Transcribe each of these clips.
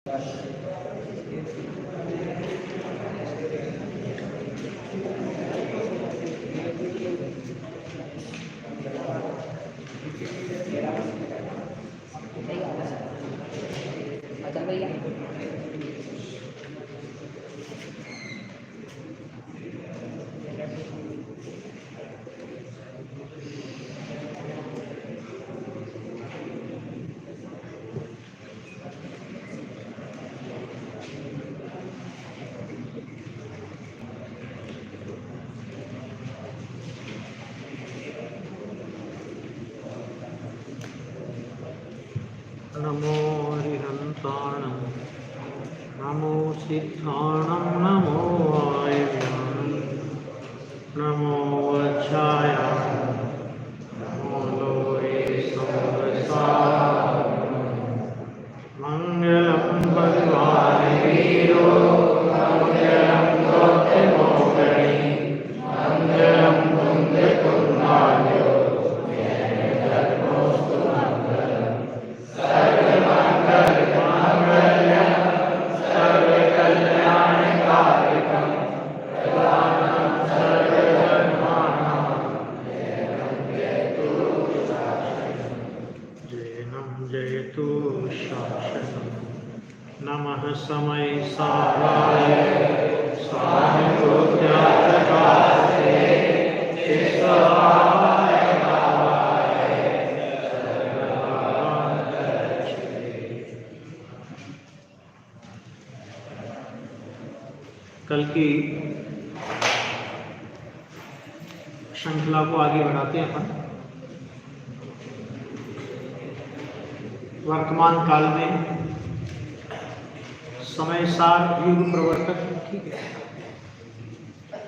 अचल भैया नमो हरिहंताणं नमो सिद्धाणं नमो वायुव्यां नमो वज्रायां नमो लोहे संवत्सराय मंगलं भगवान् वीरो मंगलं गौतमोदरी मंगलं कुंदकुंडाय जयतु शासनं नमः समय साराय साहित्योद्याचकासे ईश्वराय भावाय कल की श्रृंखला को आगे बढ़ाते हैं अपन। वर्तमान काल में समय सार युग प्रवर्तक ठीक है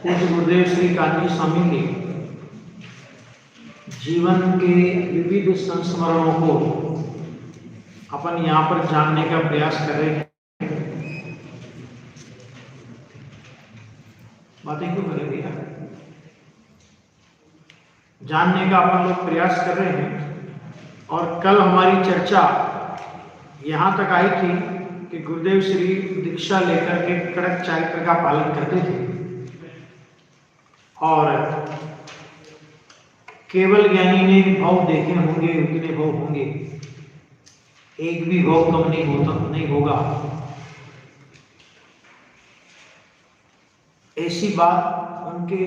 पूज्य गुरुदेव श्री कान्जी स्वामी के जीवन के विविध संस्मरणों को अपन यहाँ पर जानने का प्रयास कर रहे हैं। बातें क्यों कर रहे हैं? जानने का अपन लोग प्रयास कर रहे हैं। और कल हमारी चर्चा यहाँ तक आई थी कि गुरुदेव श्री दीक्षा लेकर के कड़क चारित्र का पालन करते थे और केवल ज्ञानी ने भाव देखे होंगे, उतने भाव होंगे, एक भी भाव कम नहीं होगा। ऐसी बात उनके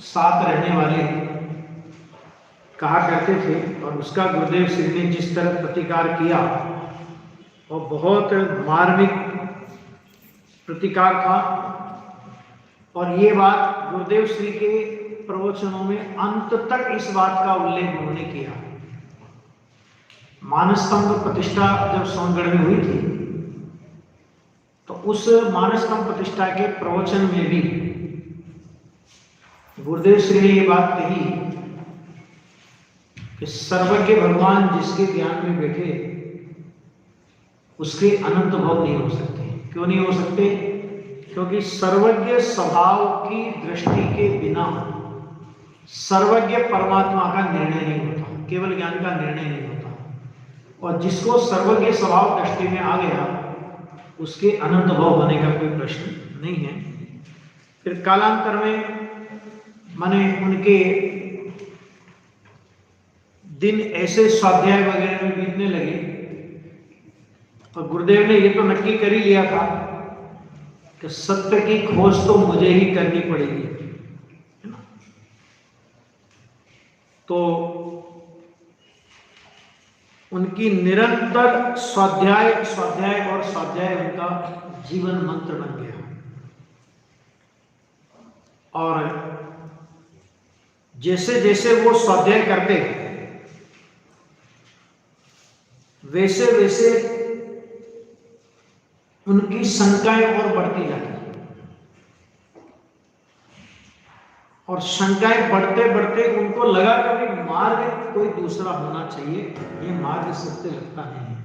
साथ रहने वाले कहा करते थे और उसका गुरुदेव श्री ने जिस तरह प्रतिकार किया और बहुत मार्मिक प्रतिकार था। और ये बात गुरुदेव श्री के प्रवचनों में अंत तक इस बात का उल्लेख उन्होंने किया। मानस्तंभ प्रतिष्ठा जब सोनगढ़ में हुई थी तो उस मानस्तंभ प्रतिष्ठा के प्रवचन में भी गुरुदेव श्री ने ये बात कही कि सर्वज्ञ भगवान जिसके ज्ञान में बैठे उसके अनंत भाव नहीं हो सकते। क्यों नहीं हो सकते? क्योंकि सर्वज्ञ स्वभाव की दृष्टि के बिना सर्वज्ञ परमात्मा का निर्णय नहीं होता, केवल ज्ञान का निर्णय नहीं होता। और जिसको सर्वज्ञ स्वभाव दृष्टि में आ गया उसके अनंत भाव होने का कोई प्रश्न नहीं है। फिर कालांतर में माने उनके दिन ऐसे स्वाध्याय वगैरह में बीतने लगे और गुरुदेव ने ये तो नक्की कर ही लिया था कि सत्य की खोज तो मुझे ही करनी पड़ेगी, है ना। तो उनकी निरंतर स्वाध्याय उनका जीवन मंत्र बन गया। और जैसे जैसे वो स्वाध्याय करते वैसे वैसे उनकी शंकाएं और बढ़ती जाती और शंकाएं बढ़ते बढ़ते उनको लगा कि मार्ग कोई दूसरा होना चाहिए, ये मार्ग सत्य लगता नहीं है।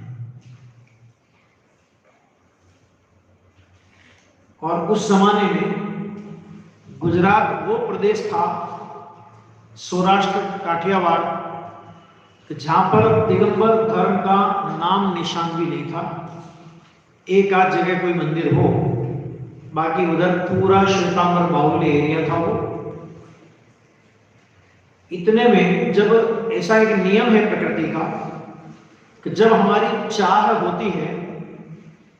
और उस जमाने में गुजरात वो प्रदेश था, सौराष्ट्र काठियावाड़, जहां पर दिगंबर धर्म का नाम निशान भी नहीं था। एक आध जगह कोई मंदिर हो, बाकी उधर पूरा श्वेतांबर बाहुल्य एरिया था वो। इतने में जब ऐसा एक नियम है प्रकृति का कि जब हमारी चाह होती है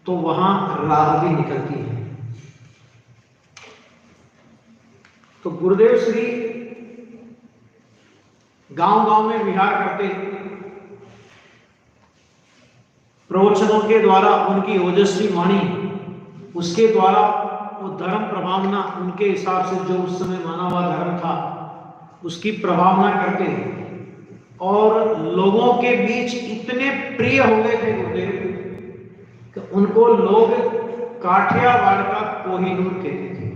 तो वहां राह भी निकलती है। तो गुरुदेव श्री गांव-गांव में विहार करते, प्रवचनों के द्वारा उनकी ओजस्वी वाणी, उसके द्वारा वो धर्म प्रभावना, उनके हिसाब से जो उस समय माना हुआ धर्म था उसकी प्रभावना करते और लोगों के बीच इतने प्रिय हो गए थे गुरुदेव कि उनको लोग काठियावाड़ का कोहिनूर कहते थे।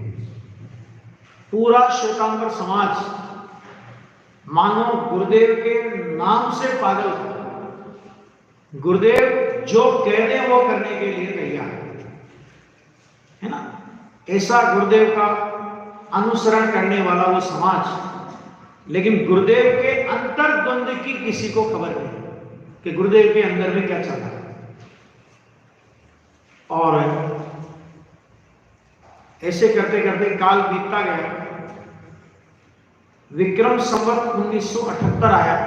पूरा श्वेतांबर समाज मानो गुरुदेव के नाम से पागल था। गुरुदेव जो कह दे वो करने के लिए तैयार है ना। ऐसा गुरुदेव का अनुसरण करने वाला वो समाज। लेकिन गुरुदेव के अंतर्द्वंद की किसी को खबर नहीं कि गुरुदेव के अंदर में क्या चल रहा है। और ऐसे करते करते काल बीतता गया। विक्रम संवत 1978 आया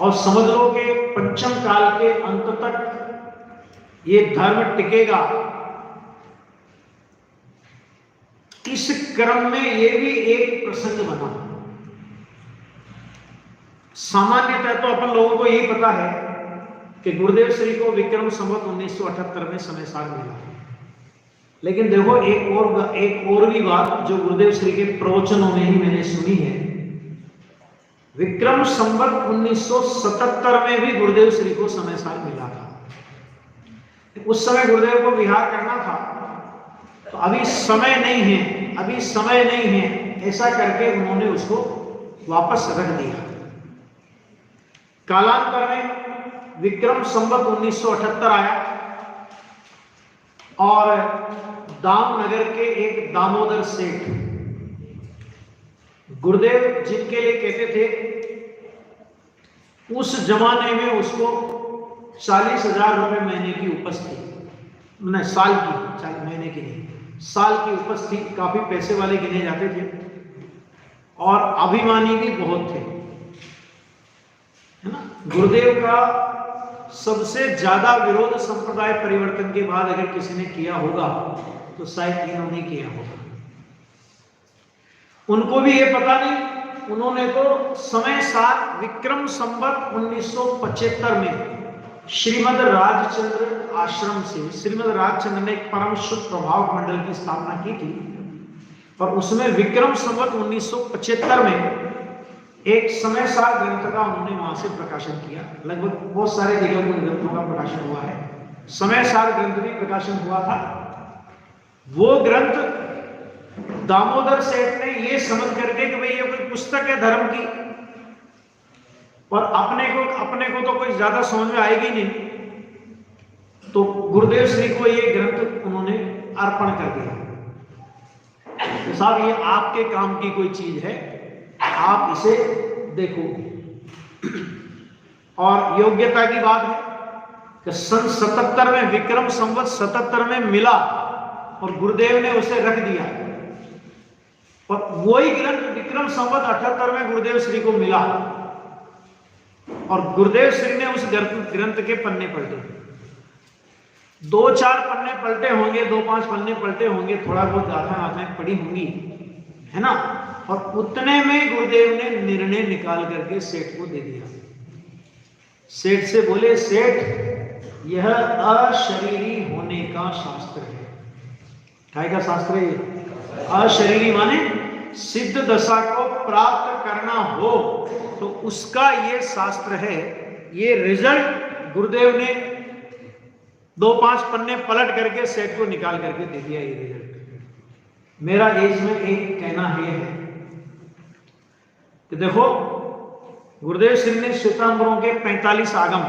और समझ लो कि पंचम काल के अंत तक ये धर्म टिकेगा। इस क्रम में ये भी एक प्रसंग बना। सामान्यतः तो अपन लोगों को यही पता है कि गुरुदेव श्री को विक्रम संवत 1978 में समय साल मिला। लेकिन देखो एक और भी बात जो गुरुदेव श्री के प्रवचनों में ही मैंने सुनी है। विक्रम संवत 1977 में भी गुरुदेव श्री को समय साल मिला था। उस समय गुरुदेव को विहार करना था तो अभी समय नहीं है, अभी समय नहीं है, ऐसा करके उन्होंने उसको वापस रख दिया। कालांतर में विक्रम संवत 1978 आया और दामनगर के एक दामोदर सेठ, गुरुदेव जिनके लिए कहते थे, उस जमाने में उसको 40,000 रुपए महीने की उपज थी। नहीं, साल की, महीने की नहीं, साल की उपज थी। काफी पैसे वाले गिने जाते थे और अभिमानी भी बहुत थे, है ना। गुरुदेव का सबसे ज्यादा विरोध संप्रदाय परिवर्तन के बाद अगर किसी ने किया होगा तो शायद इन्होंने किया होगा। उनको भी ये पता नहीं, उन्होंने तो समय साथ विक्रम संवत 1975 में श्रीमद राजचंद्र आश्रम से, श्रीमद राजचंद्र ने एक परम शुद्ध प्रभाव मंडल की स्थापना की थी और उसमें विक्रम संवत 1975 में एक समय सार ग्रंथ का उन्होंने वहां से प्रकाशन किया। लगभग बहुत सारे जगह को ग्रंथों का प्रकाशन हुआ है। समय सार ग्रंथ भी प्रकाशन हुआ था। वो ग्रंथ दामोदर सेठ ने ये समझ करके कि भाई ये कोई पुस्तक है धर्म की और अपने को तो कोई ज्यादा समझ में आएगी नहीं, तो गुरुदेव श्री को ये ग्रंथ उन्होंने अर्पण कर दिया। तो साहब ये आपके काम की कोई चीज है, आप इसे देखो। और योग्यता की बात है कि सन 77 में, विक्रम संवत 77 में मिला और गुरुदेव ने उसे रख दिया और वही ग्रंथ विक्रम संवत 78 में गुरुदेव श्री को मिला और गुरुदेव श्री ने उस ग्रंथ के पन्ने पलटे। 2-4 पन्ने पलटे होंगे, 2-5 पन्ने पलटे होंगे, थोड़ा बहुत गाथाएं पड़ी होंगी, है ना। और उतने में गुरुदेव ने निर्णय निकाल करके सेठ को दे दिया। सेठ से बोले, सेठ यह अशरीरी होने का शास्त्र है। काय का शास्त्र है? अशरीरी माने सिद्ध दशा को प्राप्त करना हो तो उसका ये शास्त्र है। ये रिजल्ट गुरुदेव ने 2-5 पन्ने पलट करके सेठ को निकाल करके दे दिया। ये रिजल्ट मेरा इसमें एक कहना है कि देखो, गुरुदेव श्री ने श्वेतांबरों के 45 आगम,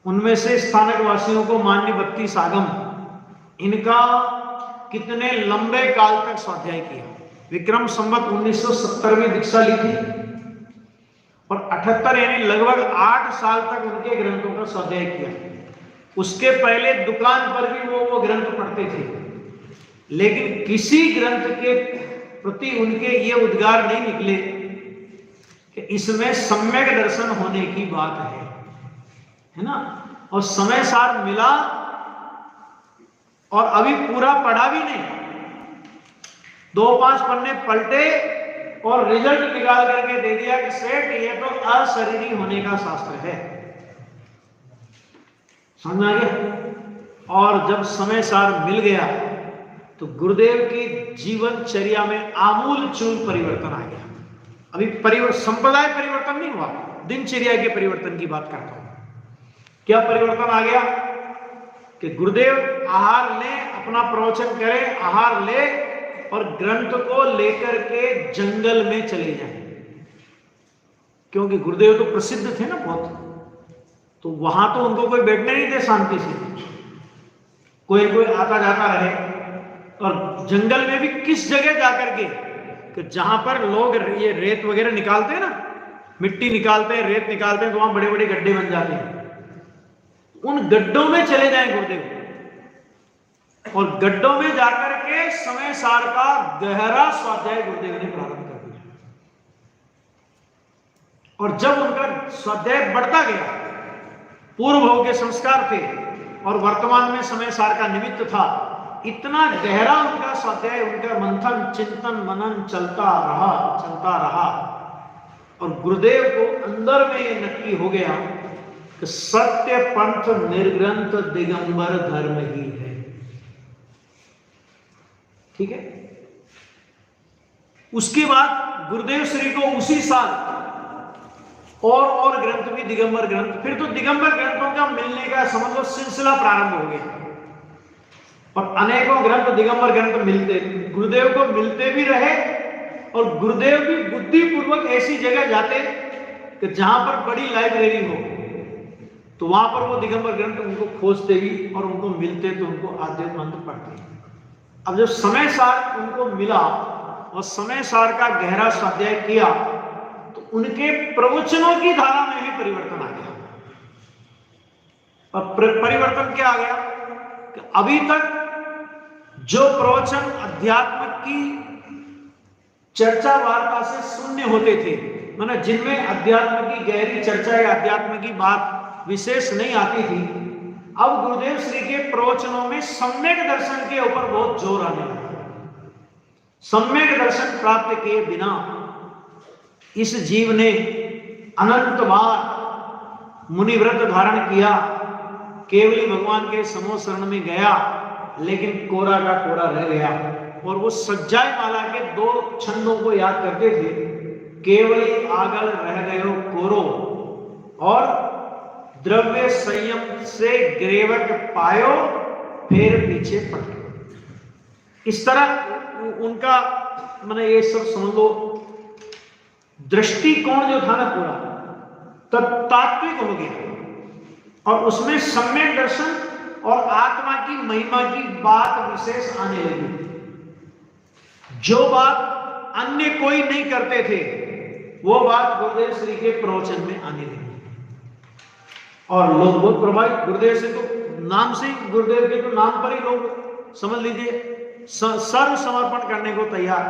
उनमें से स्थानक वासियों को मान्य 32 आगम, इनका कितने लंबे काल तक स्वाध्याय किया। विक्रम संवत 1970 में दीक्षा ली थी और 78 यानी लगभग 8 साल तक उनके ग्रंथों का स्वाध्याय किया। उसके पहले दुकान पर भी वो ग्रंथ पढ़ते थे, लेकिन किसी ग्रंथ के प्रति उनके ये उद्गार नहीं निकले कि इसमें सम्यक दर्शन होने की बात है ना। और समय सार मिला और अभी पूरा पढ़ा भी नहीं, 2-5 पन्ने पलटे और रिजल्ट निकाल करके दे दिया कि सेठ ये तो अशरीरी होने का शास्त्र है। समझ में आ गया। और जब समय सार मिल गया तो गुरुदेव की जीवनचर्या में आमूल चूल परिवर्तन आ गया। अभी संप्रदाय परिवर्तन नहीं हुआ, दिनचर्या के परिवर्तन की बात करता हूं। क्या परिवर्तन आ गया कि गुरुदेव आहार ले, अपना प्रवचन करें, आहार ले और ग्रंथ को लेकर के जंगल में चले जाएं, क्योंकि गुरुदेव तो प्रसिद्ध थे ना बहुत, तो वहां तो उनको कोई बैठने नहीं दे शांति से, कोई आता जाता रहे। और जंगल में भी किस जगह जाकर के कि जहां पर लोग ये रेत वगैरह निकालते हैं ना, मिट्टी निकालते हैं, रेत निकालते हैं, तो वहां बड़े बड़े गड्ढे बन जाते हैं, उन गड्ढों में चले जाएं गुरुदेव, और गड्ढों में जाकर के समय सार का गहरा स्वाध्याय गुरुदेव ने प्रारंभ कर दिया। और जब उनका स्वाध्याय बढ़ता गया, पूर्व भव के संस्कार थे और वर्तमान में समय सार का निमित्त था, इतना गहरा उनका स्वाध्याय, उनका मंथन, चिंतन, मनन चलता रहा और गुरुदेव को अंदर में ये नक्की हो गया कि सत्य पंथ निर्ग्रंथ दिगंबर धर्म ही है। ठीक है। उसके बाद गुरुदेव श्री को उसी साल और ग्रंथ भी दिगंबर ग्रंथ, फिर तो दिगंबर ग्रंथों का मिलने का समझ लो सिलसिला प्रारंभ हो गया और अनेकों ग्रंथ दिगंबर ग्रंथ मिलते, गुरुदेव को मिलते भी रहे और गुरुदेव भी बुद्धिपूर्वक ऐसी जगह जाते कि जहां पर बड़ी लाइब्रेरी हो, तो वहां पर वो दिगंबर ग्रंथ उनको खोजते भी और उनको मिलते तो उनको आद्य मंत्र पढ़ते। अब जब समय सार उनको मिला और समय सार का गहरा स्वाध्याय किया तो उनके प्रवचनों की धारा में भी परिवर्तन आ गया। और परिवर्तन क्या आ गया कि अभी तक जो प्रवचन अध्यात्म की चर्चा वार्ता से शून्य होते थे, मतलब जिनमें अध्यात्म की गहरी चर्चा या अध्यात्म की बात विशेष नहीं आती थी, अब गुरुदेव श्री के प्रवचनों में सम्यक दर्शन के ऊपर बहुत जोर आने लगा। सम्यक दर्शन प्राप्त किए बिना इस जीव ने अनंत बार मुनिव्रत धारण किया, केवली भगवान के समो शरण में गया, लेकिन कोरा का कोरा रह गया। और वो सज्जाई माला के 2 छंदों को याद करते थे, केवली आगल रह गयो कोरो और द्रव्य संयम से ग्रेवक पायो फिर पीछे पट। इस तरह उनका मैंने ये सब समझ लो दृष्टिकोण जो था ना पूरा तात्विक हो गया और उसमें सम्यक दर्शन और आत्मा की महिमा की बात विशेष आने लगी। जो बात अन्य कोई नहीं करते थे वो बात गुरुदेव श्री के प्रवचन में आने लगी और लोग बहुत प्रभावित। गुरुदेव से तो नाम से, गुरुदेव के तो नाम पर ही लोग समझ लीजिए सर्व समर्पण करने को तैयार।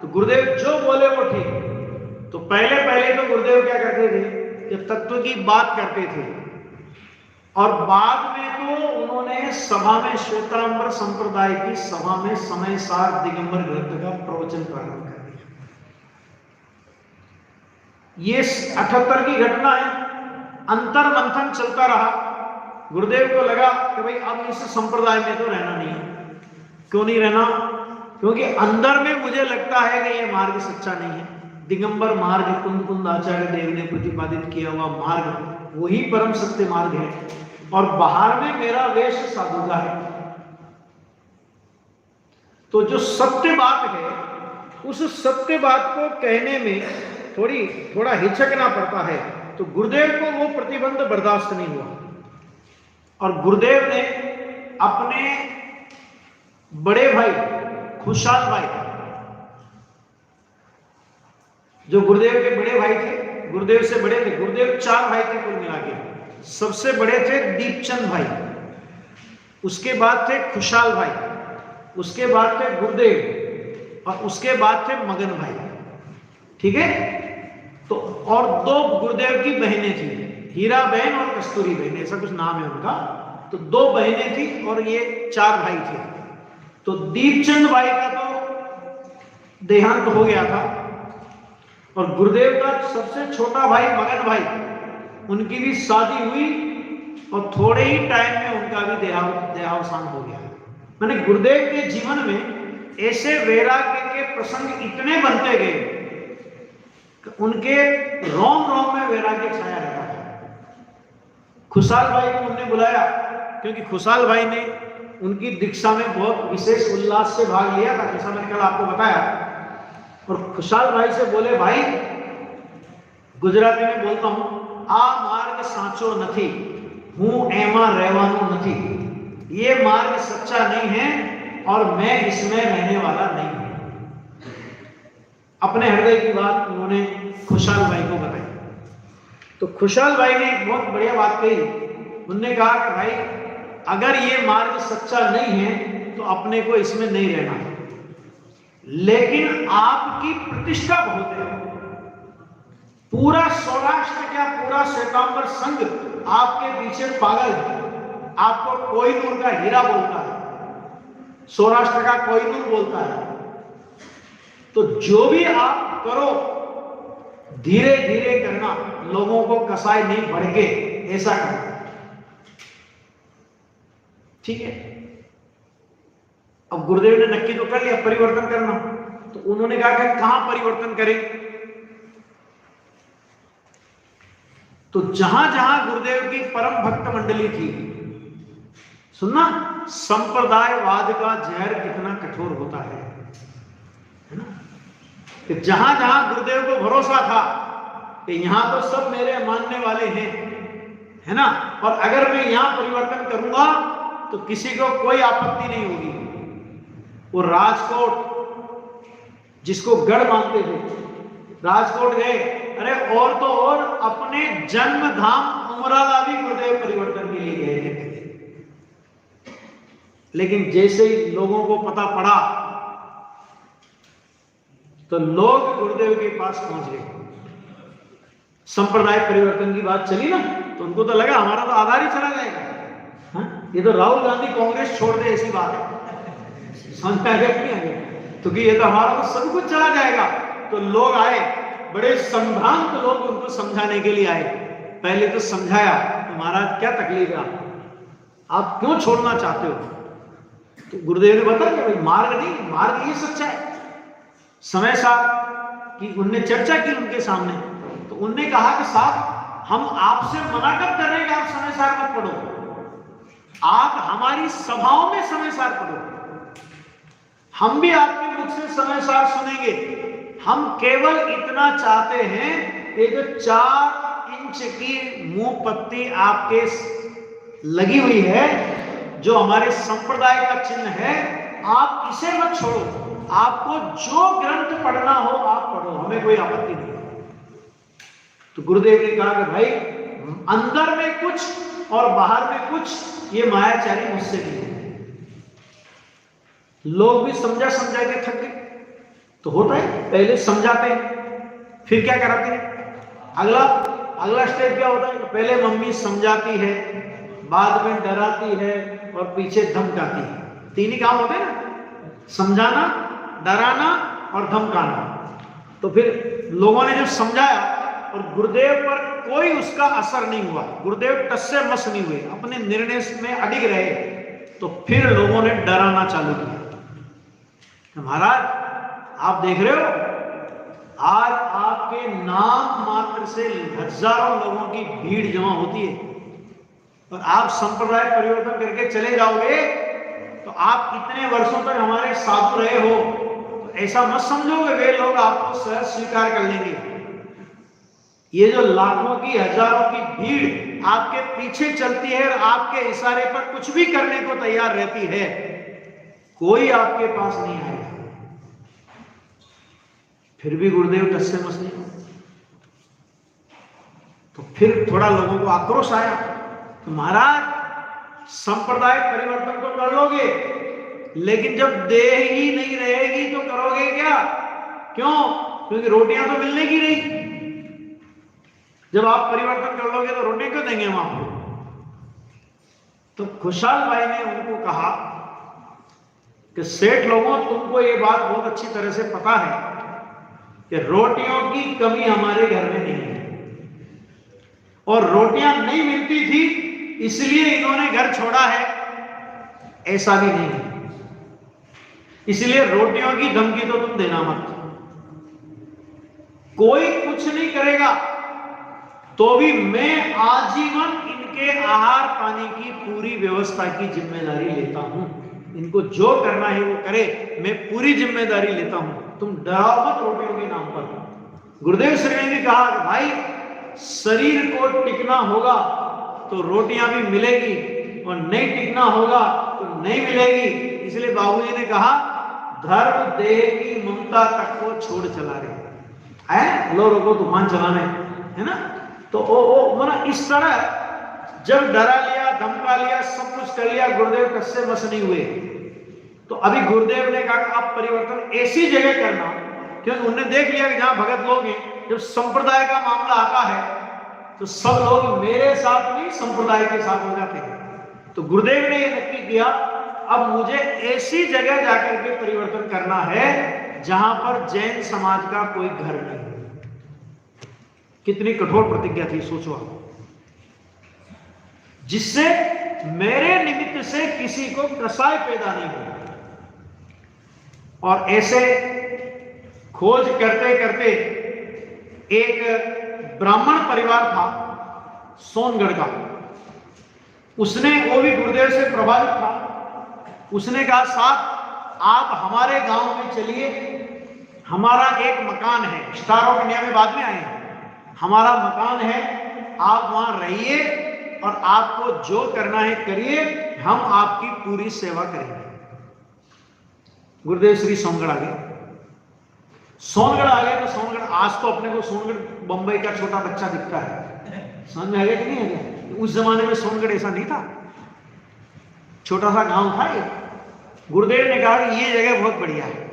तो गुरुदेव जो बोले वो ठीक। तो पहले तो गुरुदेव क्या करते थे कि तत्व की बात करते थे और बाद में तो उन्होंने सभा में श्वेतांबर संप्रदाय की सभा में समय सार दिगंबर ग्रंथ का प्रवचन प्रारंभ कर दिया। ये 78 की घटना है। अंतर मंथन चलता रहा। गुरुदेव को लगा कि भाई अब इस संप्रदाय में तो रहना नहीं है। क्यों नहीं रहना? क्योंकि अंदर में मुझे लगता है कि यह मार्ग सच्चा नहीं है। दिगंबर मार्ग कुंद आचार्य देव ने प्रतिपादित किया हुआ मार्ग वही परम सत्य मार्ग है और बाहर में मेरा वेश साधु का है। तो जो सत्य बात है उस सत्य बात को कहने में थोड़ा हिचकना पड़ता है। तो गुरुदेव को वो प्रतिबंध बर्दाश्त नहीं हुआ और गुरुदेव ने अपने बड़े भाई खुशहाल भाई, जो गुरुदेव के बड़े भाई थे, गुरुदेव से बड़े थे, गुरुदेव 4 भाई थे कुल मिला के, सबसे बड़े थे दीपचंद भाई उसके बाद थे खुशहाल भाई, उसके बाद थे गुरुदेव और उसके बाद थे मगन भाई। ठीक है, तो और दो गुरुदेव की बहनें थी, हीरा बहन और कस्तूरी बहन, ऐसा कुछ नाम है उनका। तो दो बहनें थी और ये 4 भाई थे। तो दीपचंद भाई का तो देहांत हो गया था और गुरुदेव का सबसे छोटा भाई मगन भाई, उनकी भी शादी हुई और थोड़े ही टाइम में उनका भी देहावसान हो गया। मैंने गुरुदेव के जीवन में ऐसे वैराग्य के प्रसंग इतने बनते गए कि उनके रोम रोम में वैराग्य छाया रहता था। खुशहाल भाई को हमने बुलाया क्योंकि खुशहाल भाई ने उनकी दीक्षा में बहुत विशेष उल्लास से भाग लिया था, जैसा मैंने कल आपको बताया। और खुशहाल भाई से बोले, भाई गुजराती में बोलता हूं, आ मार्ग साचो नहीं, हूं एमा रहवानो नहीं। ये मार्ग सच्चा नहीं है और मैं इसमें रहने वाला नहीं हूं। अपने हृदय की बात उन्होंने खुशहाल भाई को बताई। तो खुशहाल भाई ने एक बहुत बढ़िया बात कही। उन्होंने कहा कि भाई अगर ये मार्ग सच्चा नहीं है तो अपने को इसमें नहीं रहना, लेकिन आपकी प्रतिष्ठा बहुत है। पूरा सौराष्ट्र क्या पूरा श्वेतांबर संघ आपके पीछे पागल है। आपको कोहिनूर का हीरा बोलता है, सौराष्ट्र का कोहिनूर बोलता है। तो जो भी आप करो धीरे धीरे करना, लोगों को कसाई नहीं भड़के, ऐसा करना। ठीक है, अब गुरुदेव ने नक्की तो कर लिया परिवर्तन करना, तो उन्होंने कहा कि कहां परिवर्तन करें। तो जहां जहां गुरुदेव की परम भक्त मंडली थी, सुनना, संप्रदायवाद का जहर कितना कठोर होता है ना। कि जहां जहां गुरुदेव को भरोसा था कि यहां तो सब मेरे मानने वाले हैं, है ना, और अगर मैं यहां परिवर्तन करूंगा तो किसी को कोई आपत्ति नहीं होगी। वो राजकोट, जिसको गढ़ मानते थे, राजकोट गए, अरे और तो और अपने जन्म धाम उमराला भी गुरुदेव परिवर्तन के लिए गए थे। लेकिन जैसे ही लोगों को पता पड़ा तो लोग गुरुदेव के पास पहुंच गए। संप्रदाय परिवर्तन की बात चली ना, तो उनको तो लगा हमारा तो आधार ही चला जाएगा। हाँ? ये तो राहुल गांधी कांग्रेस छोड़ दे ऐसी बात है, समझ में आ गया कि नहीं आ गया? क्योंकि ये तो हमारा तो सब कुछ चला जाएगा। तो लोग आए, बड़े संभ्रांत लोग उनको समझाने के लिए आए। पहले तो समझाया, तो महाराज क्या तकलीफ है, आप क्यों छोड़ना चाहते हो? तो गुरुदेव ने बताया भाई मार्ग नहीं, मार्ग ये सच्चा है। समय साहब की उनने चर्चा की उनके सामने, तो उनने कहा कि साहब हम आपसे मना कब कर रहे हैं कि आप समय सार मत पढ़ो, आप हमारी सभाओं में समय सार पढ़ो, हम भी आपके मुख से समय सार सुनेंगे। हम केवल इतना चाहते हैं कि जो 4 इंच की मुंह पत्ती आपके लगी हुई है, जो हमारे संप्रदाय का चिन्ह है, आप इसे मत छोड़ो। आपको जो ग्रंथ पढ़ना हो आप पढ़ो, हमें कोई आपत्ति नहीं। तो गुरुदेव ने कहा कि भाई अंदर में कुछ और बाहर में कुछ, ये मायाचारी मुझसे नहीं है। लोग भी समझा समझा के थक गए। तो होता है, पहले समझाते हैं फिर क्या कराते हैं, अगला स्टेप क्या होता है, पहले मम्मी समझाती है, बाद में डराती है और पीछे धमकाती है। 3 ही काम होते हैं ना, समझाना, डराना और धमकाना। तो फिर लोगों ने जब समझाया और गुरुदेव पर कोई उसका असर नहीं हुआ, गुरुदेव टस से मस नहीं हुए, अपने निर्णय में अडिग रहे, तो फिर लोगों ने डराना चालू किया। महाराज आप देख रहे हो, आज आपके नाम मात्र से हजारों लोगों की भीड़ जमा होती है, और आप संप्रदाय परिवर्तन करके चले जाओगे तो आप इतने वर्षों तक हमारे साधु रहे हो, तो ऐसा मत समझोगे वे लोग आपको सहज स्वीकार कर लेंगे। ये जो लाखों की हजारों की भीड़ आपके पीछे चलती है और आपके इशारे पर कुछ भी करने को तैयार रहती है, कोई आपके पास नहीं आएगा। फिर भी गुरुदेव टस से मस नहीं हो। तो फिर थोड़ा लोगों को आक्रोश आया, तो महाराज संप्रदाय परिवर्तन तो कर लोगे, लेकिन जब देह ही नहीं रहेगी तो करोगे क्या? क्यों? क्योंकि रोटियां तो मिलने की नहीं। जब आप परिवर्तन कर लोगे तो रोटियां क्यों देंगे हम आपको? तो खुशहाल भाई ने उनको कहा कि सेठ लोगों, तुमको ये बात बहुत अच्छी तरह से पता है कि रोटियों की कमी हमारे घर में नहीं है, और रोटियां नहीं मिलती थी इसलिए इन्होंने घर छोड़ा है, ऐसा भी नहीं है। इसलिए रोटियों की धमकी तो तुम देना मत। कोई कुछ नहीं करेगा तो भी मैं आजीवन इनके आहार पानी की पूरी व्यवस्था की जिम्मेदारी लेता हूं। इनको जो करना है वो करे, मैं पूरी जिम्मेदारी लेता हूं, तुम डराओ मत रोटियों के नाम पर। गुरुदेव श्री ने भी कहा कि भाई, शरीर को टिकना होगा तो रोटियां भी मिलेगी, और नहीं टिकना होगा तो नहीं मिलेगी। इसलिए बाबूजी ने कहा, धर्म देह की ममता तक को छोड़ चला रहे हैं, लो रोको तूफान चलाने, है ना। तो वो मना इस तरह जब डरा लिया, धमका लिया, सब कुछ कर लिया, गुरुदेव कस्से बस नहीं हुए। तो अभी गुरुदेव ने कहा आप परिवर्तन ऐसी जगह करना, क्योंकि उन्होंने देख लिया कि जहां भगत लोग हैं, जब संप्रदाय का मामला आता है तो सब लोग मेरे साथ नहीं संप्रदाय के साथ हो जाते हैं। तो गुरुदेव ने यह नक्की किया, अब मुझे ऐसी जगह जाकर के परिवर्तन करना है जहां पर जैन समाज का कोई घर नहीं। कितनी कठोर प्रतिज्ञा थी, सोचो आप। जिससे मेरे निमित्त से किसी को कसाय पैदा नहीं हो। और ऐसे खोज करते करते एक ब्राह्मण परिवार था सोनगढ़ का, उसने, वो भी गुरुदेव से प्रभावित था, उसने कहा साहब आप हमारे गांव में चलिए, हमारा एक मकान है, स्टार ऑफ इंडिया में बाद में आए हैं, हमारा मकान है, आप वहां रहिए और आपको जो करना है करिए, हम आपकी पूरी सेवा करेंगे। गुरुदेव श्री सोनगढ़ आ गए। सोनगढ़ आ गए तो सोनगढ़, आज तो अपने को सोनगढ़ बंबई का छोटा बच्चा दिखता है, समझ में आ गया कि नहीं आ गया? उस जमाने में सोनगढ़ ऐसा नहीं था, छोटा सा गांव था ये। गुरुदेव ने कहा कि ये जगह बहुत बढ़िया है।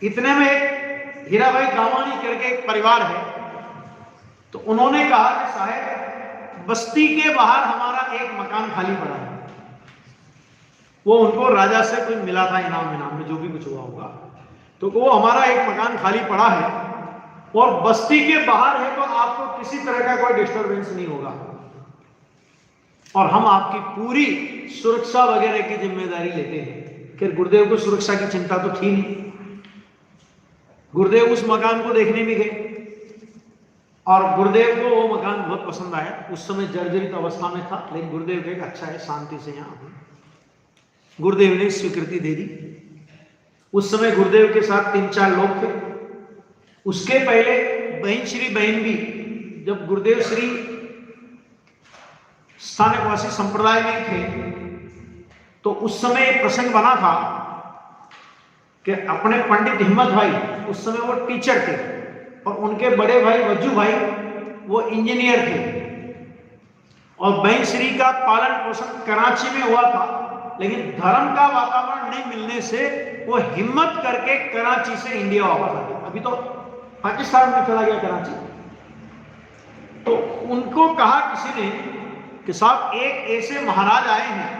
इतने में एक हीराभाई गावानी करके एक परिवार है, तो उन्होंने कहा कि साहब बस्ती के बाहर हमारा एक मकान खाली पड़ा है। वो उनको राजा से कुछ मिला था इनाम में, जो भी कुछ हुआ होगा, तो वो हमारा एक मकान खाली पड़ा है और बस्ती के बाहर है, तो आपको किसी तरह का कोई डिस्टरबेंस नहीं होगा, और हम आपकी पूरी सुरक्षा वगैरह की जिम्मेदारी लेते हैं। फिर गुरुदेव को सुरक्षा की चिंता तो थी नहीं। गुरुदेव उस मकान को देखने में गए और गुरुदेव को वो मकान बहुत पसंद आया। उस समय जर्जरित अवस्था में था, लेकिन गुरुदेव कहे अच्छा है, शांति से यहाँ। गुरुदेव ने स्वीकृति दे दी। उस समय गुरुदेव के साथ 3-4 लोग थे। उसके पहले बहन श्री बहन भी, जब गुरुदेव श्री स्थानकवासी संप्रदाय में थे, तो उस समय एक प्रसंग बना था कि अपने पंडित हिम्मत भाई, उस समय वो टीचर थे, और उनके बड़े भाई वज्जू भाई वो इंजीनियर थे, और बहन श्री का पालन पोषण कराची में हुआ था, लेकिन धर्म का वातावरण नहीं मिलने से वो हिम्मत करके कराची से इंडिया वापस आ गए। अभी तो पाकिस्तान में चला गया कराची। तो उनको कहा किसी ने कि साहब एक ऐसे महाराज आए हैं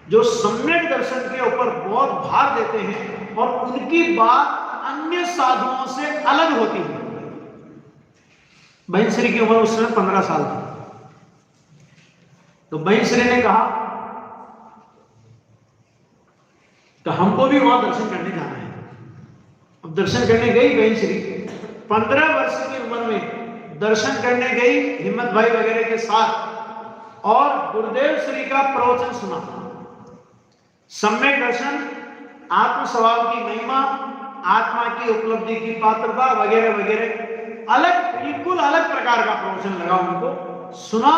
जो सम्यक दर्शन के ऊपर बहुत भार देते हैं, और उनकी बात अन्य साधुओं से अलग होती है। बहन श्री की उम्र उस समय 15 साल थी। तो बहन श्री ने कहा तो हमको भी वहां दर्शन करने जाना है। अब दर्शन करने गई बहन श्री, 15 वर्ष की उम्र में दर्शन करने गई हिम्मत भाई वगैरह के साथ, और गुरुदेव श्री का प्रवचन सुना। सम्यक दर्शन, आत्म स्वभाव की महिमा, आत्मा की उपलब्धि की पात्रता वगैरह वगैरह, अलग, बिल्कुल अलग प्रकार का प्रवचन लगा उनको। सुना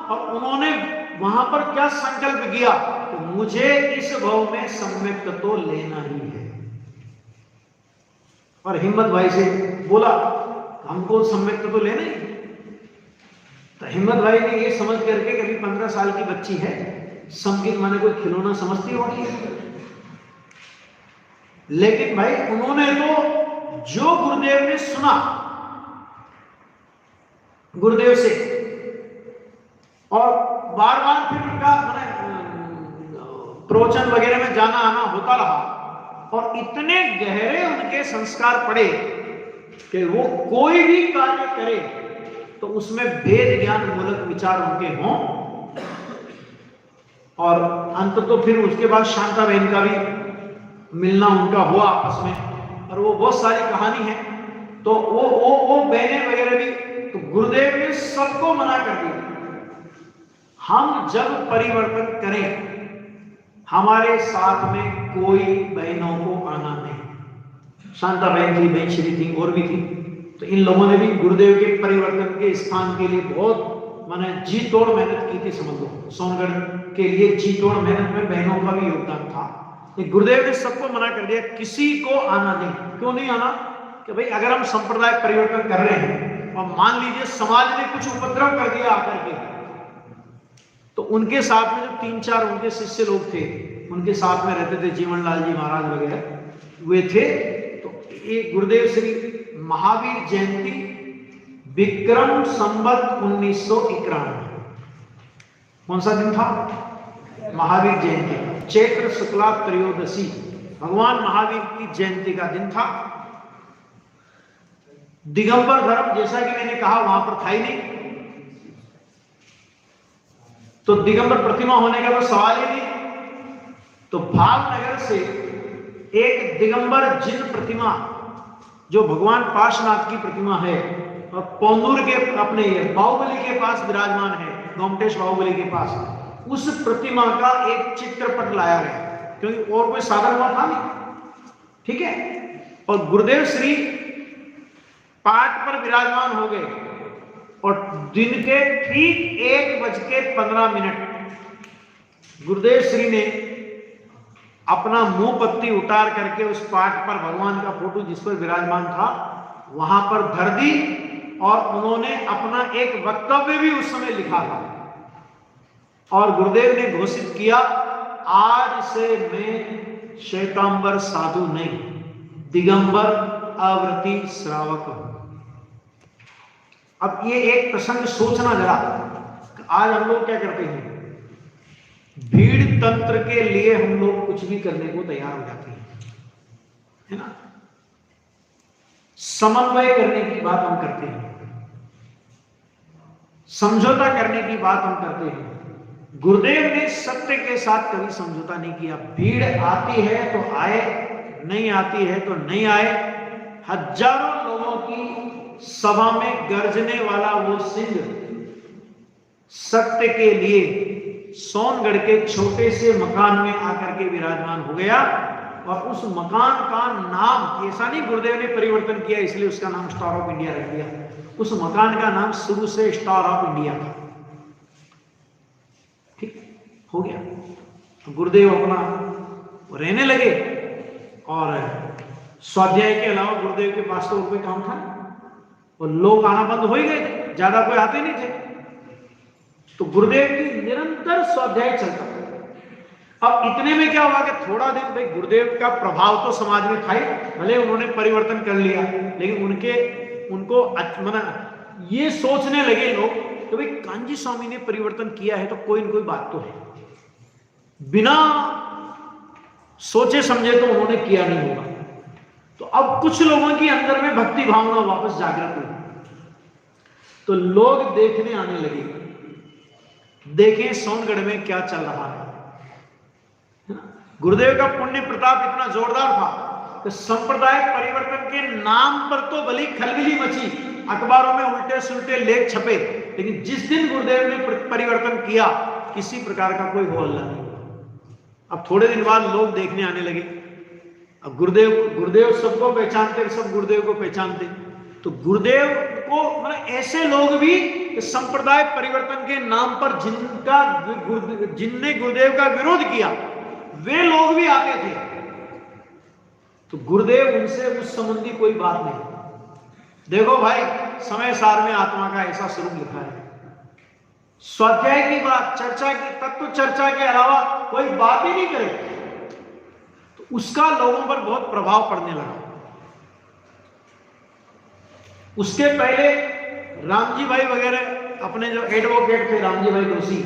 और उन्होंने वहां पर क्या संकल्प किया कि मुझे इस भव में सम्यक तत्व लेना ही है। और हिम्मत भाई से बोला हमको सम्यक तत्व लेना ही। तो हिम्मत भाई ने ये समझ करके कभी 15 साल की बच्ची है, समकिन माने कोई खिलौना समझती होगी, लेकिन भाई उन्होंने तो जो गुरुदेव ने सुना गुरुदेव से, और बार बार फिर उनका प्रवचन वगैरह में जाना आना होता रहा, और इतने गहरे उनके संस्कार पड़े कि वो कोई भी कार्य करे तो उसमें भेद ज्ञान मूलक विचार उनके हों। और अंत तो फिर उसके बाद शांता बहन का भी मिलना उनका हुआ आपस में, और वो बहुत सारी कहानी है। तो वो बहनें वगैरह भी, तो गुरुदेव ने सबको मना कर दिया, हम जब परिवर्तन करें हमारे साथ में कोई बहनों को आना नहीं। शांता बहन थी, बहन श्री थी, और भी थी। तो इन लोगों ने भी गुरुदेव के परिवर्तन के स्थान के लिए बहुत माने जी तोड़ मेहनत की थी, समझ लो। सोनगढ़ के लिए जी तोड़ मेहनत में बहनों का भी योगदान था। गुरुदेव ने सबको मना कर दिया, किसी को आना नहीं। क्यों नहीं आना? कि भाई अगर हम संप्रदाय परिवर्तन कर रहे हैं और मान लीजिए समाज ने कुछ उपद्रव कर दिया आकर के, तो उनके साथ में जो 3-4 उनके शिष्य लोग थे, उनके साथ में रहते थे, जीवनलाल जी महाराज वगैरह वे थे। तो ये गुरुदेव श्री महावीर जयंती विक्रम संवत 1991, कौन सा दिन था? महावीर जयंती, चैत्र शुक्ला त्रयोदशी, भगवान महावीर की जयंती का दिन था। दिगंबर धर्म जैसा कि मैंने कहा वहां पर था ही नहीं, तो दिगंबर प्रतिमा होने का तो सवाल ही नहीं। तो भावनगर से एक दिगंबर जिन प्रतिमा, जो भगवान पार्श्वनाथ की प्रतिमा है, और पौंदूर के अपने बाहुबली के पास विराजमान है, गोमटेश बाहुबली के पास, उस प्रतिमा का एक चित्रपट लाया गया, क्योंकि और कोई साधन हुआ था नहीं। ठीक है। और गुरुदेव श्री पाठ पर विराजमान हो गए, और दिन के ठीक 1:15 गुरुदेव श्री ने अपना मुंह पत्ती उतार करके उस पाठ पर भगवान का फोटो जिस पर विराजमान था वहां पर धर दी, और उन्होंने अपना एक वक्तव्य भी उस समय लिखा था। और गुरुदेव ने घोषित किया, आज से मैं श्वेतांबर साधु नहीं, दिगंबर अव्रती श्रावक हूं। अब ये एक प्रसंग सोचना जरा, आज हम लोग क्या करते हैं, भीड़ तंत्र के लिए हम लोग कुछ भी करने को तैयार हो जाते हैं, है ना। समन्वय करने की बात हम करते हैं, समझौता करने की बात हम करते हैं। गुरुदेव ने सत्य के साथ कभी समझौता नहीं किया। भीड़ आती है तो आए, नहीं आती है तो नहीं आए। हजारों लोगों की सभा में गरजने वाला वो सिंह सत्य के लिए सोनगढ़ के छोटे से मकान में आकर के विराजमान हो गया, और उस मकान का नाम, ऐसा नहीं गुरुदेव ने परिवर्तन किया इसलिए उसका नाम स्टार ऑफ इंडिया रख दिया, उस मकान का नाम शुरू से स्टार ऑफ इंडिया था। ठीक हो गया। तो गुरुदेव अपना रहने लगे, और स्वाध्याय के अलावा गुरुदेव के पास तो और कोई काम था, और लोग आना बंद हो ही गए थे, ज्यादा कोई आते नहीं थे। तो गुरुदेव की निरंतर स्वाध्याय चलता था। अब इतने में क्या हुआ कि थोड़ा दिन भाई गुरुदेव का प्रभाव तो समाज में था ही, भले उन्होंने परिवर्तन कर लिया, लेकिन उनको मना ये सोचने लगे लोग कि भाई कांजी स्वामी ने परिवर्तन किया है तो कोई न कोई बात तो है, बिना सोचे समझे तो उन्होंने किया नहीं होगा। तो अब कुछ लोगों की अंदर में भक्ति भावना वापस जागृत हुई, तो लोग देखने आने लगे, देखें सोनगढ़ में क्या चल रहा है। गुरुदेव का पुण्य प्रताप इतना जोरदार था कि संप्रदाय परिवर्तन के नाम पर तो भली खलबली मची, अखबारों में उल्टे सुल्टे लेख छपे, लेकिन जिस दिन गुरुदेव ने परिवर्तन किया किसी प्रकार का कोई हो हल्ला नहीं। अब थोड़े दिन बाद लोग देखने आने लगे। अब गुरुदेव सबको पहचानते, सब गुरुदेव को पहचानते, तो गुरुदेव को मतलब ऐसे लोग भी संप्रदाय परिवर्तन के नाम पर जिनने गुरुदेव का विरोध किया वे लोग भी आते थे। तो गुरुदेव उनसे उस संबंधी कोई बात नहीं। देखो भाई, समय सार में आत्मा का ऐसा स्वरूप लिखा है, स्वाध्याय की बात, चर्चा की, तत्व चर्चा के अलावा कोई बात ही नहीं करे, तो उसका लोगों पर बहुत प्रभाव पड़ने लगा। उसके पहले रामजी भाई वगैरह, अपने जो एडवोकेट थे रामजी भाई दोषी,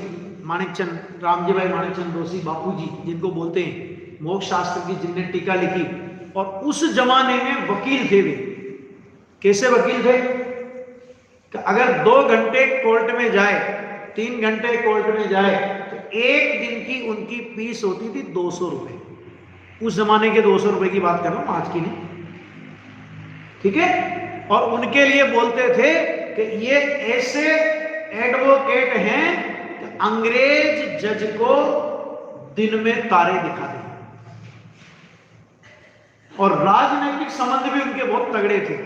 माणिकचंद, रामजी भाई माणिकचंद दोषी बापूजी जिनको बोलते हैं, मोक्ष शास्त्र की जिनने टीका लिखी, और उस जमाने में वकील थे वे। कैसे वकील थे कि अगर 2 घंटे कोर्ट में जाए, 3 घंटे कोर्ट में जाए, तो 1 दिन की उनकी फीस होती थी 200 रुपए। उस जमाने के 200 रुपए की बात कर रहा हूं, आज की नहीं, ठीक है। और उनके लिए बोलते थे कि ये ऐसे एडवोकेट हैं कि अंग्रेज जज को दिन में तारे दिखा दें। और राजनीतिक संबंध भी उनके बहुत तगड़े थे।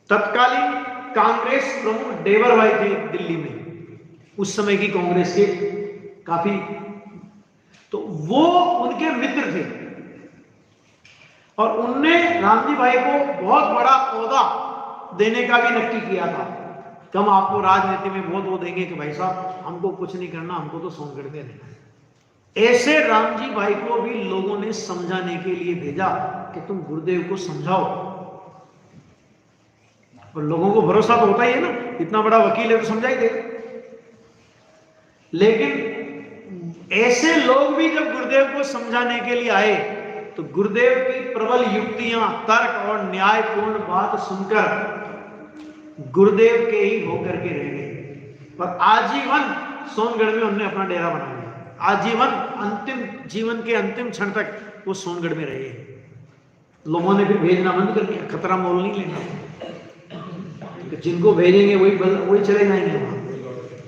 तत्कालीन कांग्रेस प्रमुख डेवर भाई थे दिल्ली में, उस समय की कांग्रेस के काफी, तो वो उनके मित्र थे। और उनने रामजी भाई को बहुत बड़ा ओहदा देने का भी नक्की किया था कि हम आपको राजनीति में बहुत वो देंगे कि भाई साहब हमको कुछ नहीं करना, हमको तो सोनगढ़ में रहना है। ऐसे रामजी भाई को भी लोगों ने समझाने के लिए भेजा कि तुम गुरुदेव को समझाओ। और लोगों को भरोसा तो होता ही है ना, इतना बड़ा वकील है तो समझा ही देगा। लेकिन ऐसे लोग भी जब गुरुदेव को समझाने के लिए आए, तो गुरुदेव की प्रबल युक्तियां, तर्क और न्यायपूर्ण बात सुनकर गुरुदेव के ही होकर के रह गए। पर आजीवन सोनगढ़ में उन्होंने अपना डेरा बना लिया। आजीवन, अंतिम जीवन के अंतिम क्षण तक वो सोनगढ़ में रहे। लोगों ने फिर भेजना बंद कर दिया, खतरा मोल नहीं लेना, जिनको भेजेंगे वही चले जाएंगे वहां,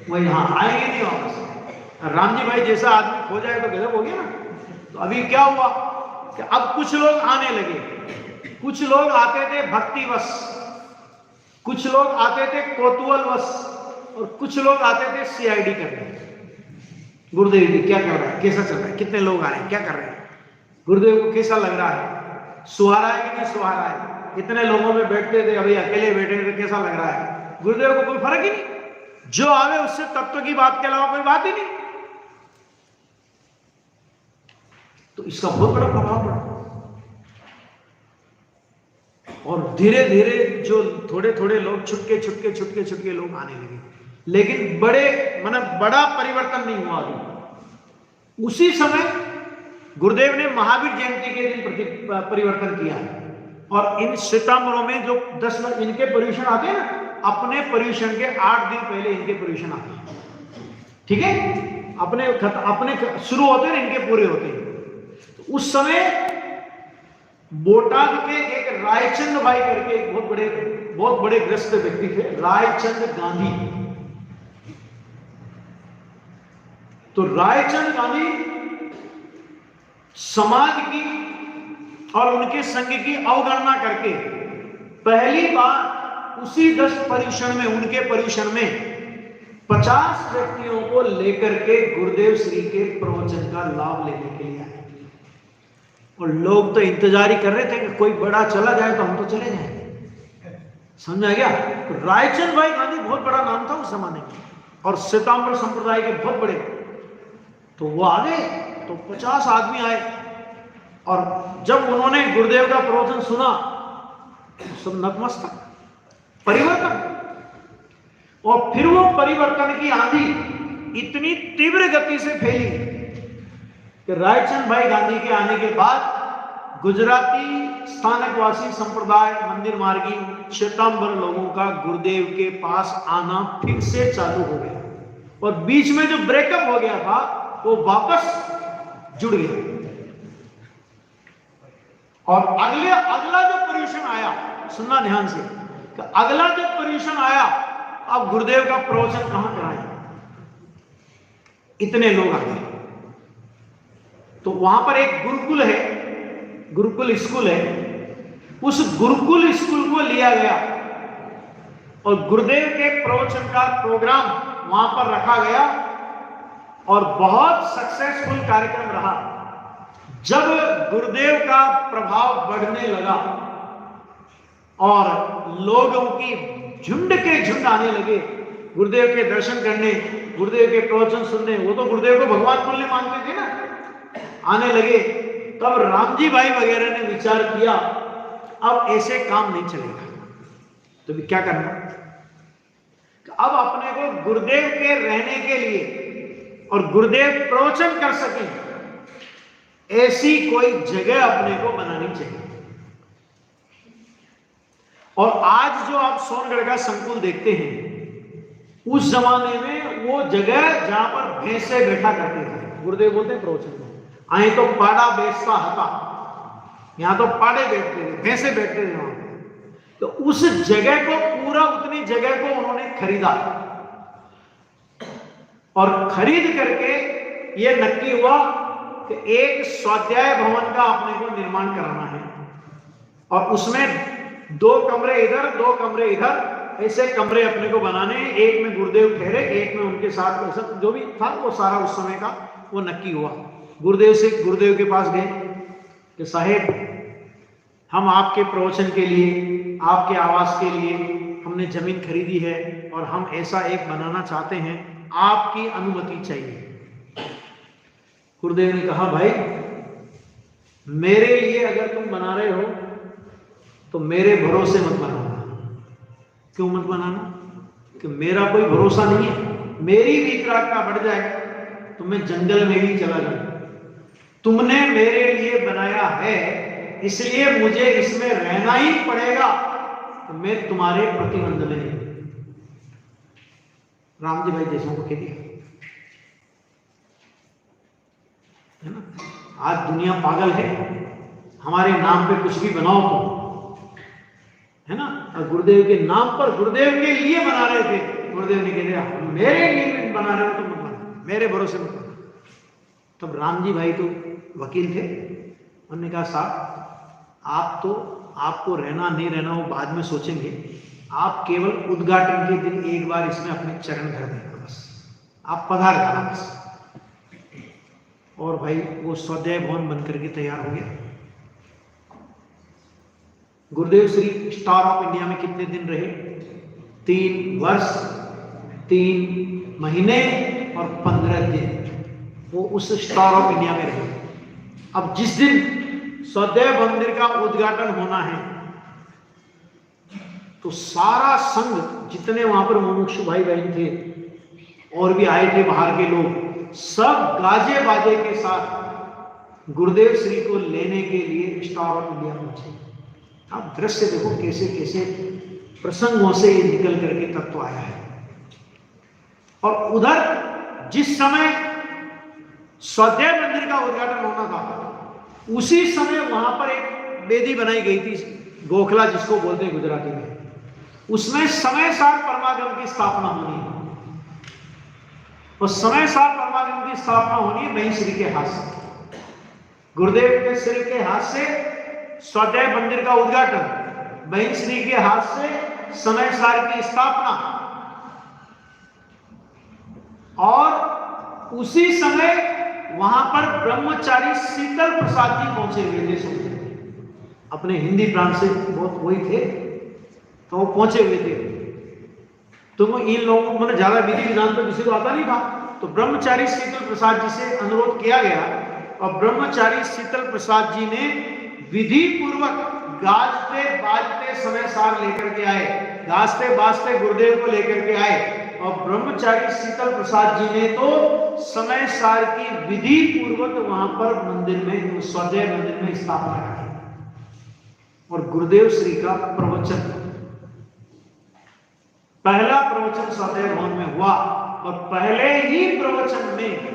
वही हाँ आएंगे नहीं वापस। रामजी भाई जैसा आदमी खो जाए तो गजब हो गया ना। तो अभी क्या हुआ कि अब कुछ लोग आने लगे, कुछ लोग आते थे भक्तिवश, कुछ लोग आते थे कौतूहलवश, और कुछ लोग आते थे सीआईडी करने। गुरुदेव जी क्या कर रहा है, कैसा चल रहा है, कितने लोग आ रहे हैं, क्या कर रहे हैं, गुरुदेव को कैसा लग रहा है, सुहारा है कि नहीं सुहारा है। इतने लोगों में बैठते थे, अभी अकेले बैठे थे, कैसा लग रहा है। गुरुदेव को कोई फर्क ही नहीं, जो आवे उससे तत्व की बात के अलावा कोई बात ही नहीं। तो इसका बहुत बड़ा प्रभाव पड़ा। और धीरे धीरे जो थोड़े थोड़े लोग छुटके लोग आने लगे, लेकिन बड़ा परिवर्तन नहीं हुआ अभी। उसी समय गुरुदेव ने महावीर जयंती के दिन परिवर्तन किया है। और इन सितंबरों में जो 10 इनके पर्यूषण आते हैं ना, अपने पर्यूषण के 8 दिन पहले इनके पर्यूषण आते हैं, ठीक है। अपने शुरू होते हैं, इनके पूरे होते हैं। तो उस समय बोटाद के एक रायचंद भाई करके एक बहुत बड़े ग्रस्त व्यक्ति थे, रायचंद गांधी। तो रायचंद गांधी समाज की और उनके संघ की अवगणना करके पहली बार उसी 10 पर्यूषण में, उनके पर्यूषण में 50 व्यक्तियों को लेकर के गुरुदेव श्री के प्रवचन का लाभ लेने के लिए आए। और लोग तो इंतजार ही कर रहे थे कि कोई बड़ा चला जाए तो हम तो चले जाए, समझ आ गया। तो रायचंद भाई गांधी बहुत बड़ा नाम था उस जमाने में, और श्वेतांबर संप्रदाय के बहुत बड़े। तो वो आ गए, तो 50 आदमी आए, और जब उन्होंने गुरुदेव का प्रवचन सुना, सब नतमस्तक, परिवर्तन। और फिर वो परिवर्तन की आंधी इतनी तीव्र गति से फैली कि रायचंद भाई गांधी के आने के बाद गुजराती स्थानकवासी संप्रदाय, मंदिर मार्गी, श्वेतांबर लोगों का गुरुदेव के पास आना फिर से चालू हो गया। और बीच में जो ब्रेकअप हो गया था वो वापस जुड़ गया। और अगला जो पर्यूषण आया, सुनना ध्यान से, कि अगला जो पर्यूषण आया, अब गुरुदेव का प्रवचन कहां कराएं, इतने लोग आ गए। तो वहां पर एक गुरुकुल है, गुरुकुल स्कूल है, उस गुरुकुल स्कूल को लिया गया और गुरुदेव के प्रवचन का प्रोग्राम वहां पर रखा गया। और बहुत सक्सेसफुल कार्यक्रम रहा। जब गुरुदेव का प्रभाव बढ़ने लगा और लोगों की झुंड के झुंड आने लगे, गुरुदेव के दर्शन करने, गुरुदेव के प्रवचन सुनने, वो तो गुरुदेव को भगवान तुल्य मानते थे ना, आने लगे। तब रामजी भाई वगैरह ने विचार किया अब ऐसे काम नहीं चलेगा, तो भी क्या करना, अब अपने को गुरुदेव के रहने के लिए और गुरुदेव प्रवचन कर सकें ऐसी कोई जगह अपने को बनानी चाहिए। और आज जो आप सोनगढ़ का संकुल देखते हैं, उस जमाने में वो जगह जहां पर भैंसे बैठा करते थे, गुरुदेव बोलते हैं प्रवचन में, आए तो पाड़ा बेचता हता, यहां तो पाड़े बैठते थे, भैंसे बैठते थे वहां। तो उस जगह को, पूरा उतनी जगह को उन्होंने खरीदा और खरीद करके ये नक्की हुआ कि एक स्वाध्याय भवन का अपने को निर्माण कराना है, और उसमें 2 कमरे इधर 2 कमरे इधर, ऐसे कमरे अपने को बनाने हैं। एक में गुरुदेव ठहरे, एक में उनके साथ सब जो भी था वो सारा उस समय का वो नक्की हुआ। गुरुदेव के पास गए कि साहेब, हम आपके प्रवचन के लिए, आपके आवास के लिए हमने जमीन खरीदी है और हम ऐसा एक बनाना चाहते हैं, आपकी अनुमति चाहिए। गुरुदेव ने कहा भाई, मेरे लिए अगर तुम बना रहे हो तो मेरे भरोसे मत बनाना। क्यों मत बनाना? कि मेरा कोई भरोसा नहीं है, मेरी वितरागता बढ़ जाए तो मैं जंगल में ही चला जाऊं। तुमने मेरे लिए बनाया है, इसलिए मुझे इसमें रहना ही पड़ेगा, तो मैं तुम्हारे प्रतिबंध में नहीं। रामजी भाई जैसों को कह दिया है ना। आज दुनिया पागल है, हमारे नाम पे कुछ भी बनाओ तो, है ना। और गुरुदेव के नाम पर, गुरुदेव के लिए बना रहे थे, गुरुदेव ने कह दिया मेरे लिए बना रहे हो तो मत बना, मेरे भरोसे मत बना। तब रामजी भाई तो वकील थे, उन्होंने कहा साहब, आप तो, आपको रहना नहीं रहना वो बाद में सोचेंगे, आप केवल उद्घाटन के दिन एक बार इसमें अपने चरण धर देना, बस आप पधार करना बस। और भाई वो स्वाध्याय भवन बनकर के तैयार हो गया। गुरुदेव श्री स्टार ऑफ इंडिया में कितने दिन रहे? 3 वर्ष 3 महीने और 15 दिन वो उस स्टार ऑफ इंडिया में रहे। अब जिस दिन स्वाध्याय मंदिर का उद्घाटन होना है तो सारा संघ, जितने वहां पर मुमुक्षु भाई बहन थे और भी आए थे बाहर के लोग, सब गाजे बाजे के साथ गुरुदेव श्री को लेने के लिए स्टार ऑफ इंडिया पहुंचे। आप दृश्य देखो कैसे कैसे प्रसंगों से ये निकल करके तत्व आया है। और उधर जिस समय स्वाध्याय मंदिर का उद्घाटन होना था, उसी समय वहां पर एक वेदी बनाई गई थी, गोखला जिसको बोलते हैं गुजराती में। उसमें समय सार परमागम की स्थापना होनी है, और समय सार परमागम की स्थापना होनी है बहन श्री के हाथ से। गुरुदेव के श्री के हाथ से स्वाध्याय मंदिर का उद्घाटन, बहन श्री के हाथ से समय सार की स्थापना, और उसी समय वहां पर ब्रह्मचारी शीतल प्रसाद जी पहुंचे हुए थे। अपने हिंदी प्रांत से बहुत वही थे, तो वो पहुंचे हुए थे। तो इन लोगों को, मैंने ज्यादा विधि विधान तो किसी को आता नहीं था, तो ब्रह्मचारी शीतल प्रसाद जी से अनुरोध किया गया, और ब्रह्मचारी शीतल प्रसाद जी ने विधि पूर्वक गाजते बाजते समय सार लेकर के आए, गाजते बाजते गुरुदेव को लेकर के आए, और ब्रह्मचारी शीतल प्रसाद जी ने तो समय सार की विधि पूर्वक वहां पर मंदिर में, स्वाध्याय मंदिर में स्थापना की। और गुरुदेव श्री का प्रवचन, पहला प्रवचन स्वाध्याय भवन में हुआ, और पहले ही प्रवचन में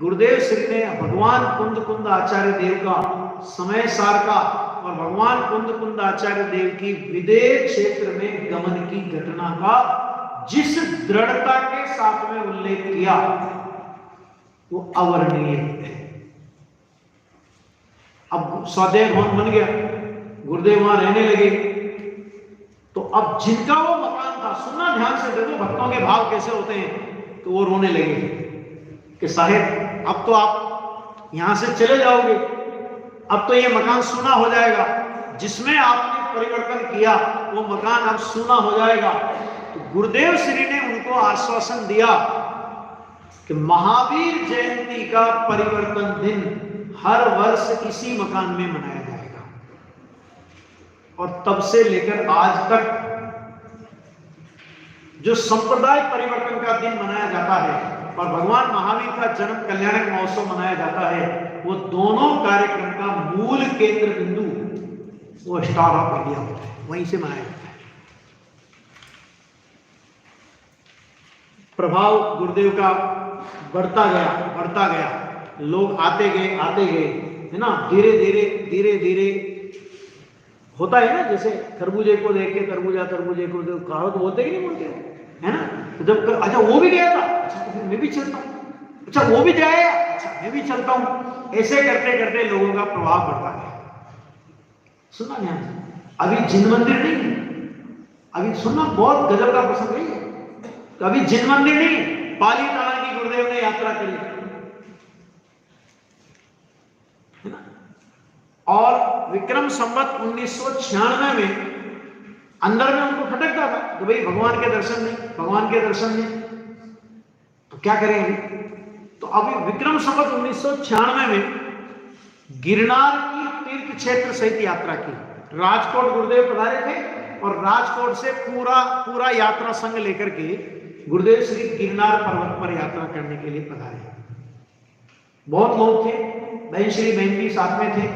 गुरुदेव श्री ने भगवान कुंद आचार्य देव का समय सार का और भगवान कुंद आचार्य देव की विदेह क्षेत्र में गमन की घटना का जिस दृढ़ता के साथ में उल्लेख किया वो अवर्णनीय है। अब स्वाध्याय भवन बन गया, गुरुदेव वहां रहने लगे, तो अब जिनका वो मकान था, सुनना ध्यान से, देखो भक्तों के भाव कैसे होते हैं, तो वो रोने लगे कि साहेब अब तो आप यहां से चले जाओगे, अब तो ये मकान सूना हो जाएगा, जिसमें आपने परिवर्तन किया वो मकान अब सूना हो जाएगा। तो गुरुदेव श्री ने उनको को आश्वासन दिया कि महावीर जयंती का परिवर्तन दिन हर वर्ष इसी मकान में मनाया जाएगा। और तब से लेकर आज तक जो संप्रदाय परिवर्तन का दिन मनाया जाता है और भगवान महावीर का जन्म कल्याणक महोत्सव मनाया जाता है, वो दोनों कार्यक्रम का मूल केंद्र बिंदु वो स्टार ऑफ इंडिया होता है, वहीं से मनाया जाता है। प्रभाव गुरुदेव का बढ़ता गया, लोग आते गए, है ना। धीरे धीरे होता है ना, जैसे खरबूजे को देख के तरबूजा, तरबूजे को देख कहावत बोलते ही नहीं बोलते, है ना। तो जब अच्छा वो भी गया था, अच्छा तो फिर मैं भी चलता हूँ, अच्छा वो भी जाएगा, अच्छा मैं भी चलता हूँ। ऐसे करते करते लोगों का प्रभाव बढ़ता गया। सुना ध्यान से, अभी जिन मंदिर नहीं, अभी सुनना बहुत गजब का प्रसंग नहीं है। तो अभी जिन मंदिर नहीं, पाली ताला की गुरुदेव ने यात्रा करी, है ना। और विक्रम संवत 1996 में अंदर में उनको खटकता था कि भाई भगवान के दर्शन नहीं, तो क्या करेंगे। तो अभी विक्रम संवत 1996 में गिरनार की तीर्थ क्षेत्र सहित यात्रा की। राजकोट गुरुदेव पधारे थे और राजकोट से पूरा यात्रा संघ लेकर के गुरुदेव श्री गिरनार पर्वत पर यात्रा करने के लिए पधारे। बहुत लोग थे, बहन श्री बहन भी साथ में थे।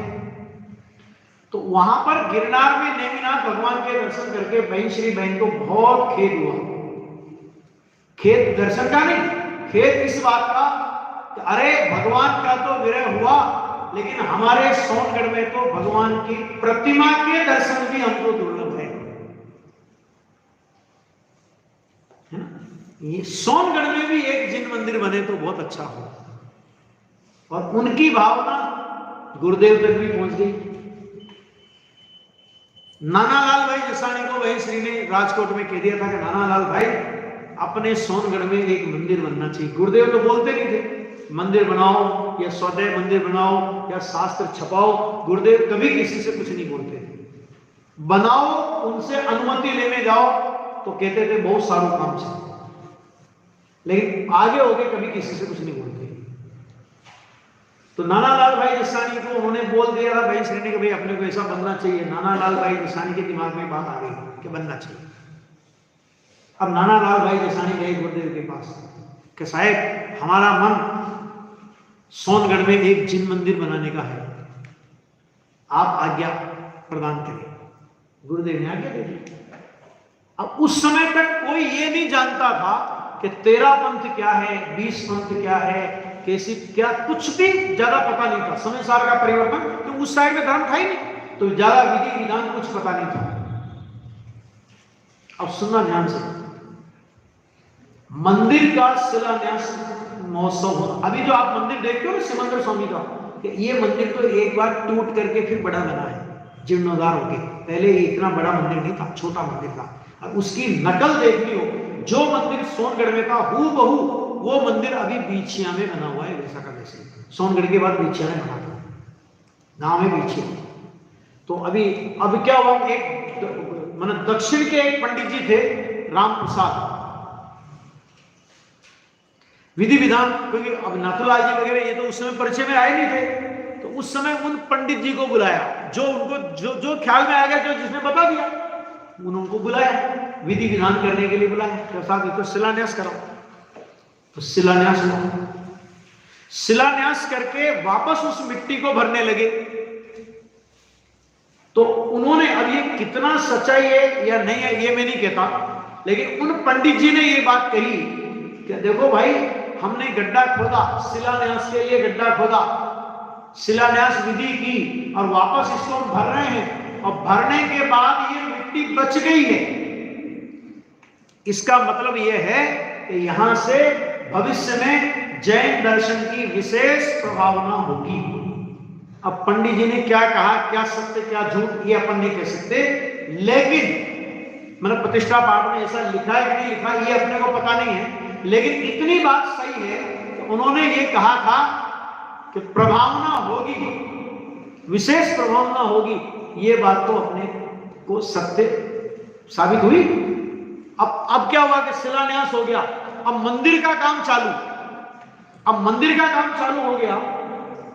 तो वहां पर गिरनार में नेमिनाथ भगवान के दर्शन करके बहन श्री बहन को बहुत खेद हुआ। खेद दर्शन का नहीं, खेद इस बात का कि अरे भगवान का तो विरह हुआ, लेकिन हमारे सोनगढ़ में तो भगवान की प्रतिमा के दर्शन भी हमको दुर्लभ है ना। ये सोनगढ़ में भी एक जिन मंदिर बने तो बहुत अच्छा हो। और उनकी भावना गुरुदेव तक भी पहुंच गई। नानालाल भाई जसाणी को वही श्री ने राजकोट में कह दिया था कि नानालाल भाई अपने सोनगढ़ में एक मंदिर बनना चाहिए। गुरुदेव तो बोलते नहीं थे मंदिर बनाओ या स्वदेव मंदिर बनाओ या शास्त्र छपाओ, गुरुदेव कभी किसी से कुछ नहीं बोलते थे। बनाओ, उनसे अनुमति लेने जाओ तो कहते थे बहुत सारू काम से, लेकिन आगे हो गए कभी किसी से कुछ नहीं बोलते। तो नानालाल भाई जसाणी को उन्होंने बोल दिया था भाई श्री ने कि भाई अपने को ऐसा बनना चाहिए। नानालाल भाई जसाणी के दिमाग में बात आ गई कि बनना चाहिए। अब नानालाल भाई जसाणी गए गुरुदेव के पास कि साहब हमारा मन सोनगढ़ में एक जिन मंदिर बनाने का है, आप आज्ञा प्रदान करें। गुरुदेव ने आज्ञा दे दी। अब उस समय तक कोई ये नहीं जानता था कि 13 पंथ क्या है, 20 पंथ क्या है, कैसी क्या, कुछ भी ज्यादा पता नहीं था। समय सार का परिवर्तन, तो उस साइड में धर्म था ही नहीं, तो ज्यादा विधि विधान कुछ पता नहीं था। अब सुनना ध्यान से, मंदिर का शिलान्यास महोत्सव होना। अभी जो आप मंदिर देखते हो ना सिमंदर स्वामी का, कि ये मंदिर तो एक बार टूट करके फिर बड़ा बना है, जीर्णोद्धार होके। पहले ये इतना बड़ा मंदिर नहीं था, छोटा मंदिर था। अब उसकी नकल देखनी हो, जो मंदिर सोनगढ़ में था हूबहू वो मंदिर अभी बीछिया में बना हुआ है, वैसा का वैसे। सोनगढ़ के बाद बीछिया में बना था, नाम है बीछिया। तो अब क्या हुआ, एक मतलब दक्षिण के एक पंडित जी थे राम प्रसाद, विधि विधान, क्योंकि अब नाथुलाल जी वगैरह ये तो उस समय परिचय में आए नहीं थे, तो उस समय उन पंडित जी को बुलाया, जो उनको जो ख्याल में आ गया, जो जिसने बता दिया, उनको बुलाया, विधि विधान करने के लिए बुलाया। तो साहब इसको शिलान्यास कराओ। तो शिलान्यास हुआ। शिलान्यास करके वापस उस मिट्टी को भरने लगे। तो उन्होंने, अब ये कितना सच्चाई है या नहीं है ये मैं नहीं कहता, लेकिन उन पंडित जी ने ये बात कही कि देखो भाई, हमने गड्ढा खोदा, शिलान्यास के लिए गड्ढा खोदा, शिलान्यास विधि की और वापस इसको हम भर रहे हैं, और भरने के बाद ये मिट्टी बच गई है। इसका मतलब यह है कि यहां से भविष्य में जैन दर्शन की विशेष प्रभावना होगी। अब पंडित जी ने क्या कहा, क्या सत्य क्या झूठ, ये अपन नहीं कह सकते, लेकिन मतलब प्रतिष्ठा पाठ में ऐसा लिखा है कि नहीं लिखा ये अपने को पता नहीं है, लेकिन इतनी बात सही है कि उन्होंने ये कहा था कि प्रभावना होगी, विशेष प्रभावना होगी। ये बात तो अपने को सत्य साबित हुई। अब क्या हुआ कि शिलान्यास हो गया, अब मंदिर का काम चालू, अब मंदिर का काम चालू हो गया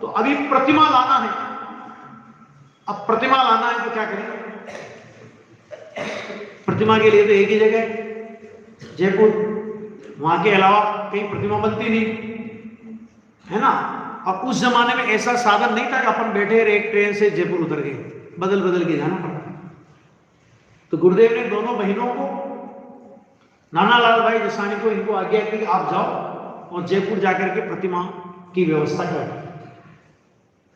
तो अभी प्रतिमा लाना है। अब प्रतिमा लाना है तो क्या करें? प्रतिमा के लिए तो एक ही जगह है जयपुर, वहां के अलावा कहीं प्रतिमा बनती नहीं है ना। अब उस जमाने में ऐसा साधन नहीं था कि अपन बैठे एक ट्रेन से जयपुर उतर गए, बदल बदल के जाना पड़ता। तो गुरुदेव ने दोनों बहनों को, नाना लाल भाई जसानी को, इनको आज्ञा की कि आप जाओ और जयपुर जाकर के प्रतिमा की व्यवस्था करो।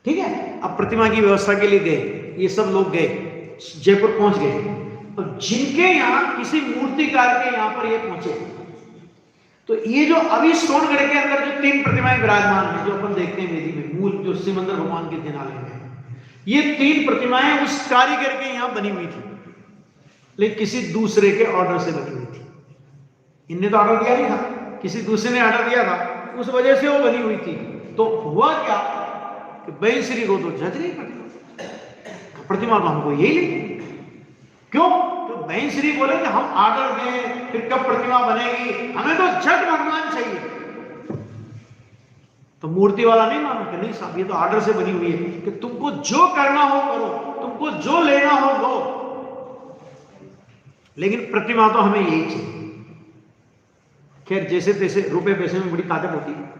ठीक है, अब प्रतिमा की व्यवस्था के लिए गए, ये सब लोग गए, जयपुर पहुंच गए। और जिनके यहां किसी मूर्तिकार के यहां पर ये पहुंचे, तो ये जो अभी सोनगढ़ के अंदर जो 3 प्रतिमाएं विराजमान हैं, जो अपन देखते हैं वेदी में, मूल जो सिमंदर भगवान के जिनालय में, ये 3 प्रतिमाएं उस कारीगर के यहां बनी हुई थी, लेकिन किसी दूसरे के ऑर्डर से बनी हुई थी। इनने तो ऑर्डर दिया नहीं था, किसी दूसरे ने ऑर्डर दिया था, उस वजह से वो बनी हुई थी। तो हुआ क्या कि बहन श्री को तो जज नहीं करती, प्रतिमा तो हमको यही लेगी। क्यों? तो बहन श्री बोले कि हम ऑर्डर दें, फिर कब प्रतिमा बनेगी, हमें तो झट भगवान चाहिए। तो मूर्ति वाला नहीं माना कि नहीं साहब, ये तो ऑर्डर से बनी हुई है कि तुमको जो करना हो करो, तुमको जो लेना हो लो, लेकिन प्रतिमा तो हमें यही चाहिए। खैर, जैसे तैसे रुपए पैसे में बड़ी ताकत होती है,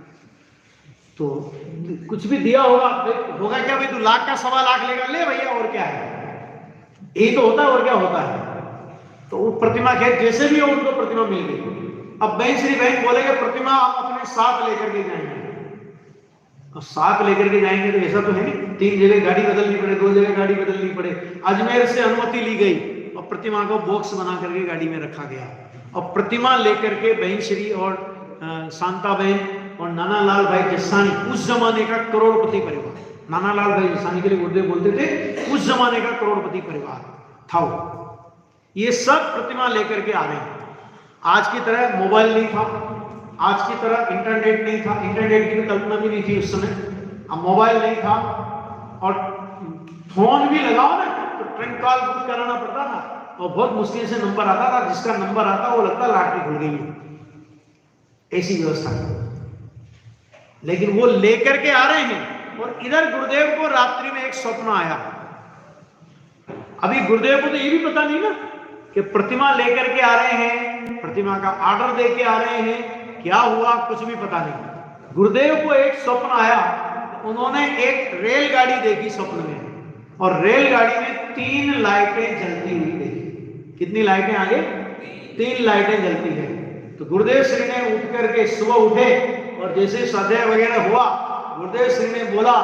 तो कुछ भी दिया होगा क्या भाई, तू लाख का 1.25 लाख लेगा, ले भैया, और क्या है, यही तो होता है, और क्या होता है। तो वो प्रतिमा, खैर जैसे भी हो, उनको प्रतिमा मिल गई। अब बहन श्री बहन बोलेगे प्रतिमा हम अपने साथ लेकर के जाएंगे। और साथ लेकर के जाएंगे तो ऐसा तो है नहीं 3 जगह गाड़ी बदलनी पड़े, 2 जगह गाड़ी बदलनी पड़े। अजमेर से अनुमति ली गई और प्रतिमा को बॉक्स बना करके गाड़ी में रखा गया। और प्रतिमा लेकर के बहन श्री और शांता बहन और नाना लाल भाई जसानी, उस जमाने का करोड़पति परिवार, नाना लाल भाई जसानी के लिए गुरुदेव बोलते थे उस जमाने का करोड़पति परिवार था वो, ये सब प्रतिमा लेकर के आ रहे हैं। आज की तरह मोबाइल नहीं था, आज की तरह इंटरनेट नहीं था, इंटरनेट की कल्पना भी नहीं थी उस समय। अब मोबाइल नहीं था और फोन भी लगाओ ना तो ट्रेन कॉल बुक कराना पड़ता था, और बहुत मुश्किल से नंबर आता था, जिसका नंबर आता वो लगता लॉटरी खुल गई है, ऐसी व्यवस्था। लेकिन वो लेकर के आ रहे हैं। और इधर गुरुदेव को रात्रि में एक स्वप्न आया। अभी गुरुदेव को तो ये भी पता नहीं ना कि प्रतिमा लेकर के आ रहे हैं, प्रतिमा का ऑर्डर दे के आ रहे हैं, क्या हुआ कुछ भी पता नहीं। गुरुदेव को एक स्वप्न आया, उन्होंने एक रेलगाड़ी देखी स्वप्न में, और रेलगाड़ी में 3 लाइटें जलती हुई देखी। कितनी लाइटें आगे? 3 लाइटें जलती है। तो गुरुदेव श्री ने उठ करके सुबह उठे और जैसे स्वाध्याय वगैरह हुआ, गुरुदेव श्री ने बोला,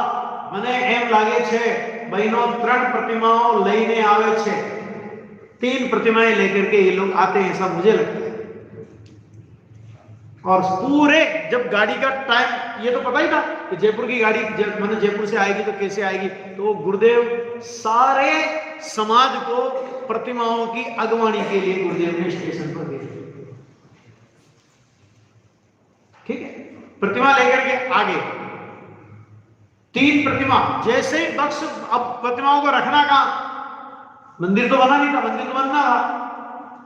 મને એમ લાગે છે બહેનો 3 प्रतिमाओं લઈને આવે છે, 3 प्रतिमाएं लेकर के ये लोग आते हैं, ऐसा मुझे लगता है। और पूरे जब गाड़ी का टाइम, ये तो पता ही था कि जयपुर की गाड़ी मतलब जयपुर से आएगी तो कैसे आएगी, तो गुरुदेव सारे समाज को प्रतिमाओं की अगवानी के लिए गुरुदेव ने स्टेशन पर भेज दिया। ठीक है, प्रतिमा लेकर के आगे 3 प्रतिमा, जैसे बक्स, अब प्रतिमाओं को रखना कहां, मंदिर तो बना नहीं था, मंदिर तो बनना था।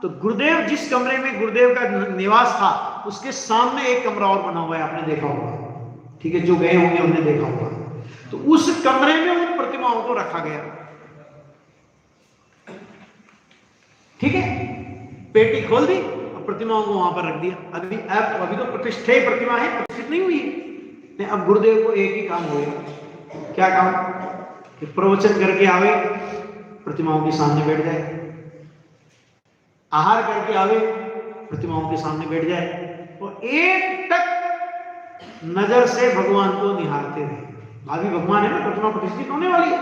तो गुरुदेव जिस कमरे में गुरुदेव का निवास था, उसके सामने एक कमरा और बना हुआ है, आपने देखा होगा, ठीक है, जो गए होंगे उन्होंने देखा होगा। तो उस कमरे में उन प्रतिमाओं को रखा गया। ठीक है, पेटी खोल दी और प्रतिमाओं को वहां पर रख दिया। अभी तो प्रतिष्ठेय प्रतिमा है, प्रतिष्ठित नहीं हुई है। अब गुरुदेव को एक ही काम हो गया। क्या काम? कि प्रवचन करके आवे, प्रतिमाओं के सामने बैठ जाए, आहार करके आवे, प्रतिमाओं के सामने बैठ जाए, और एक टक नजर से भगवान को निहारते रहे। भावी भगवान है ना, प्रतिमा प्रतिष्ठित होने वाली है।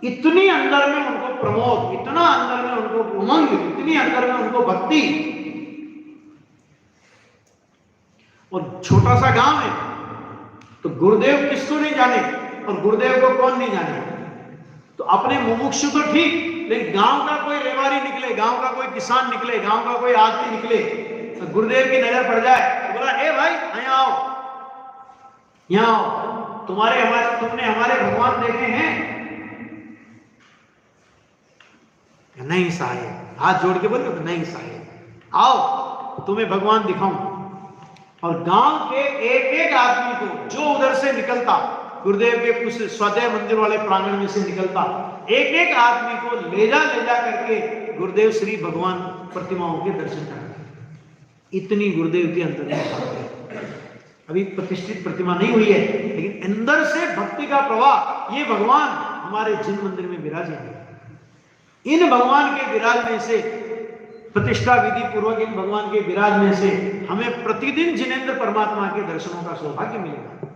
इतनी अंदर में उनको प्रमोद, इतना अंदर में उनको उमंग, इतनी अंदर में उनको भक्ति। और छोटा सा गांव है, तो गुरुदेव किसको नहीं जाने और गुरुदेव को कौन नहीं जाने। तो अपने मुमुक्षु तो ठीक, लेकिन गांव का कोई रेवारी निकले, गांव का कोई किसान निकले, गांव का कोई आदमी निकले, तो गुरुदेव की नजर पड़ जाए तो बोला, ए भाई यहाँ आओ, यहाँ आओ, तुमने हमारे भगवान देखे हैं? नहीं साहेब, हाथ जोड़ के बोले, नहीं साहेब, आओ तुम्हें भगवान दिखाऊं। और गांव के एक एक आदमी को जो उधर से निकलता, गुरुदेव के उस स्वाध्याय मंदिर वाले प्रांगण में से निकलता, एक एक आदमी को ले जा करके गुरुदेव श्री भगवान प्रतिमाओं के दर्शन कराते। इतनी गुरुदेव के अंदर में भक्ति है। अभी प्रतिष्ठित प्रतिमा नहीं हुई है, लेकिन अंदर से भक्ति का प्रवाह, ये भगवान हमारे जिन मंदिर में विराजे हैं। इन भगवान के विराजने से, प्रतिष्ठा विधि पूर्वक इन भगवान के विराजने से हमें प्रतिदिन जिनेंद्र परमात्मा के दर्शनों का सौभाग्य मिलेगा।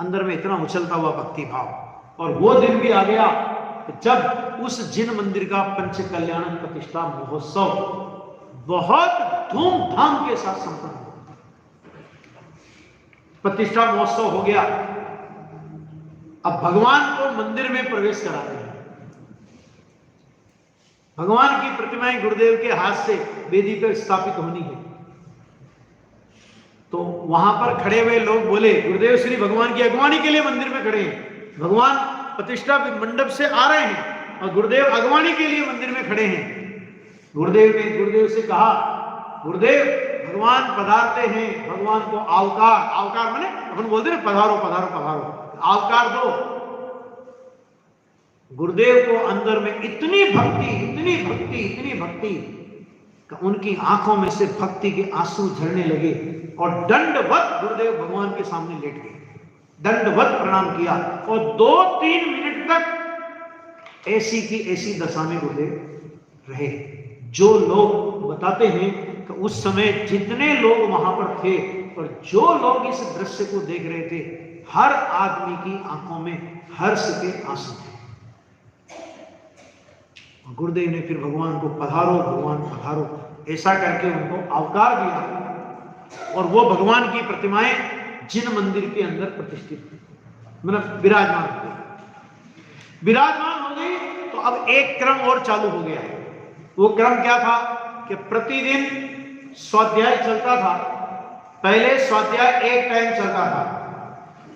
अंदर में इतना उछलता हुआ भक्ति भाव। और वो दिन भी आ गया जब उस जिन मंदिर का पंच कल्याण प्रतिष्ठा महोत्सव बहुत धूमधाम के साथ संपन्न हुआ। प्रतिष्ठा महोत्सव हो गया। अब भगवान को मंदिर में प्रवेश करा रहे हैं। भगवान की प्रतिमाएं गुरुदेव के हाथ से वेदी पर स्थापित होनी है। तो वहां पर खड़े हुए लोग बोले, गुरुदेव श्री भगवान की अगवानी के लिए मंदिर में खड़े हैं, भगवान प्रतिष्ठा मंडप से आ रहे हैं और गुरुदेव अगवानी के लिए मंदिर में खड़े हैं। गुरुदेव ने गुरुदेव से कहा, गुरुदेव भगवान पधारते हैं, भगवान को आवकार, आवकार माने अपन बोलते हैं पधारो पधारो पधारो, आवकार दो। गुरुदेव को अंदर में इतनी भक्ति, इतनी भक्ति, इतनी भक्ति, उनकी आंखों में से भक्ति के आंसू झरने लगे और दंडवत गुरुदेव भगवान के सामने लेट गए, दंडवत प्रणाम किया और 2-3 मिनट तक ऐसी की ऐसी दशा में गुरुदेव रहे। जो लोग बताते हैं कि उस समय जितने लोग वहां पर थे और जो लोग इस दृश्य को देख रहे थे, हर आदमी की आंखों में हर्ष के आंसू थे। गुरुदेव ने फिर भगवान को पधारो भगवान पधारो ऐसा करके उनको आवकार दिया और वो भगवान की प्रतिमाएं जिन मंदिर के अंदर प्रतिष्ठित, मतलब विराजमान हो गई। विराजमान हो गई तो अब एक क्रम और चालू हो गया। वो क्रम क्या था कि प्रतिदिन स्वाध्याय चलता था। पहले स्वाध्याय एक टाइम चलता था।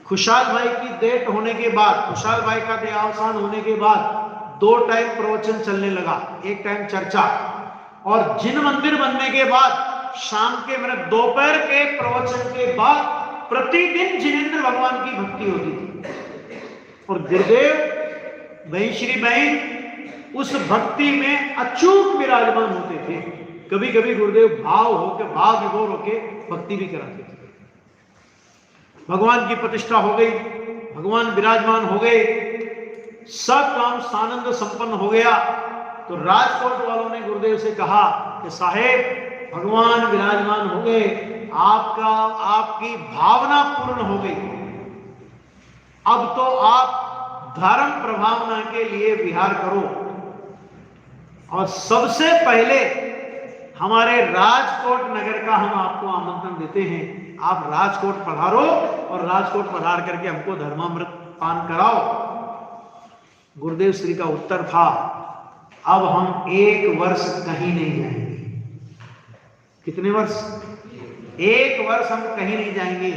खुशहाल भाई की डेथ होने के बाद, खुशहाल भाई का देहावसान होने के बाद 2 टाइम प्रवचन चलने लगा, एक टाइम चर्चा। और जिन मंदिर बनने के बाद शाम के मतलब दोपहर के प्रवचन के बाद प्रतिदिन जिनेंद्र भगवान की भक्ति होती थी। और गुरुदेव बहन श्री बहन उस भक्ति में अचूक विराजमान होते थे। कभी कभी गुरुदेव भाव विभोर होके भक्ति भी कराते थे। भगवान की प्रतिष्ठा हो गई, भगवान विराजमान हो गए, सब काम सानंद संपन्न हो गया। तो राजकोट वालों ने गुरुदेव से कहा कि साहेब भगवान विराजमान हो गए, आपकी भावना पूर्ण हो गई, अब तो आप धर्म प्रभावना के लिए विहार करो। और सबसे पहले हमारे राजकोट नगर का हम आपको आमंत्रण देते हैं, आप राजकोट पधारो और राजकोट पधार करके हमको धर्मामृत पान कराओ। गुरुदेव श्री का उत्तर था, अब हम 1 वर्ष कहीं नहीं जाएंगे। कितने वर्ष? 1 वर्ष हम कहीं नहीं जाएंगे।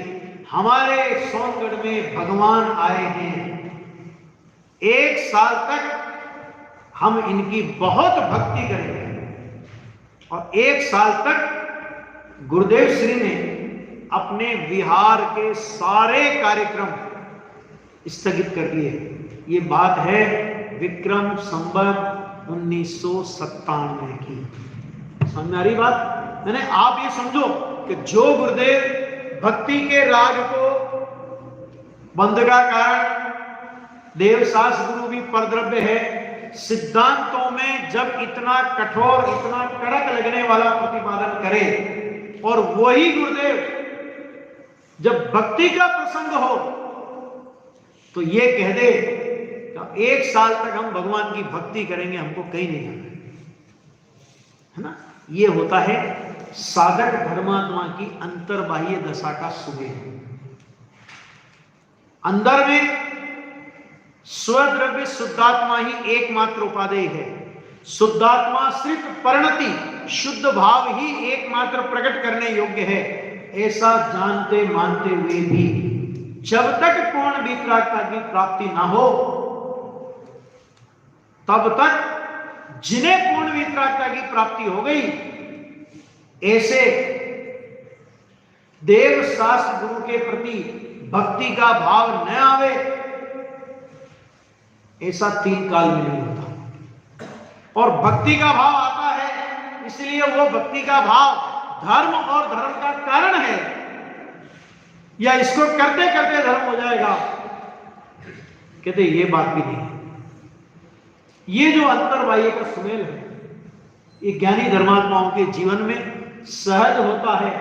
हमारे सोनगढ़ में भगवान आए हैं, 1 साल तक हम इनकी बहुत भक्ति करेंगे। और 1 साल तक गुरुदेव श्री ने अपने विहार के सारे कार्यक्रम स्थगित कर दिए। ये बात है विक्रम संवत 1997 की। समझ में आ रही बात? मैंने आप ये समझो कि जो गुरुदेव भक्ति के राग को बंध का कारण, देवशास गुरु भी परद्रव्य है, सिद्धांतों में जब इतना कठोर, इतना कड़क लगने वाला प्रतिपादन करे, और वही गुरुदेव जब भक्ति का प्रसंग हो तो ये कह दे 1 साल तक हम भगवान की भक्ति करेंगे, हमको कहीं नहीं जाना है ना। ये होता है साधक धर्मात्मा की अंतर्बाह्य दशा का सुमेर। अंदर में स्वद्रव्य शुद्धात्मा ही एकमात्र उपादेय है। शुद्धात्मा सिर्फ परिणति, शुद्ध भाव ही एकमात्र प्रकट करने योग्य है। ऐसा जानते मानते हुए भी जब तक पूर्ण वितरागता की प्राप्ति ना हो, तब तक जिन्हें पूर्ण वितरागता की प्राप्ति हो गई ऐसे देव शास्त्र गुरु के प्रति भक्ति का भाव न आवे, ऐसा 3 काल में नहीं होता। और भक्ति का भाव आता है, इसलिए वो भक्ति का भाव धर्म और धर्म का कारण है, या इसको करते करते धर्म हो जाएगा, कहते ये बात भी नहीं है। ये जो अंतर्बाह्य का सुमेल है, ये ज्ञानी धर्मात्माओं के जीवन में सहज होता है,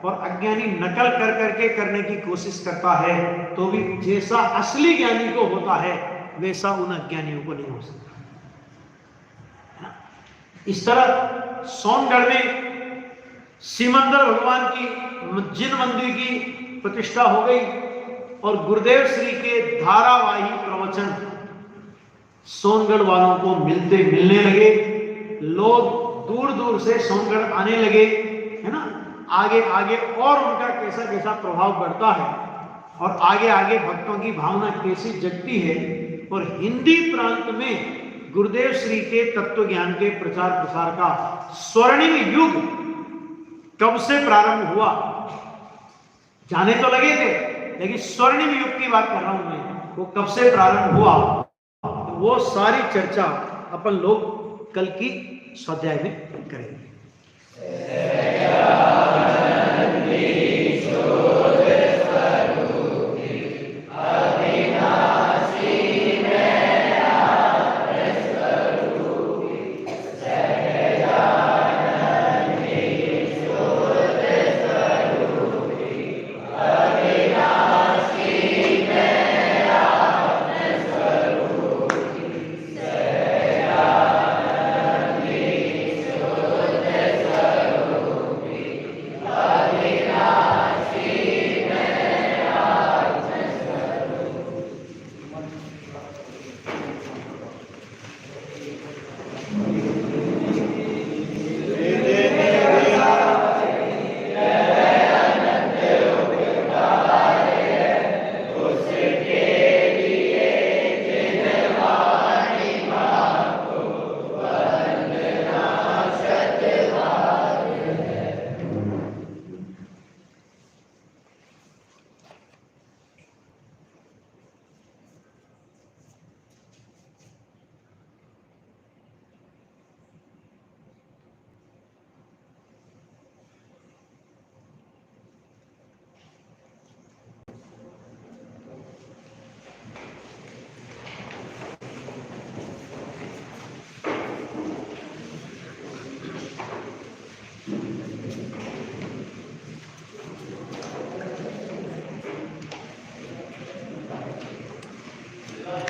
और अज्ञानी नकल कर करके करने की कोशिश करता है, तो भी जैसा असली ज्ञानी को होता है वैसा उन अज्ञानियों को नहीं हो सकता। इस तरह सोनगढ़ में सिमंदर भगवान की जिन मंदिर की प्रतिष्ठा हो गई, और गुरुदेव श्री के धारावाही प्रवचन सोनगढ़ वालों को मिलने लगे। लोग दूर दूर से सोनगढ़ आने लगे, है ना। आगे आगे और उनका कैसा कैसा प्रभाव बढ़ता है, और आगे आगे भक्तों की भावना कैसी जगती है। और हिंदी प्रांत में गुरुदेव श्री के तत्व ज्ञान के प्रचार प्रसार का स्वर्णिम युग कब से प्रारंभ हुआ, जाने तो लगे थे, लेकिन स्वर्णिम युग की बात कर रहा हूं मैं, वो कब से प्रारंभ हुआ, तो वो सारी चर्चा अपन लोग कल की स्वाध्याय में करेंगे।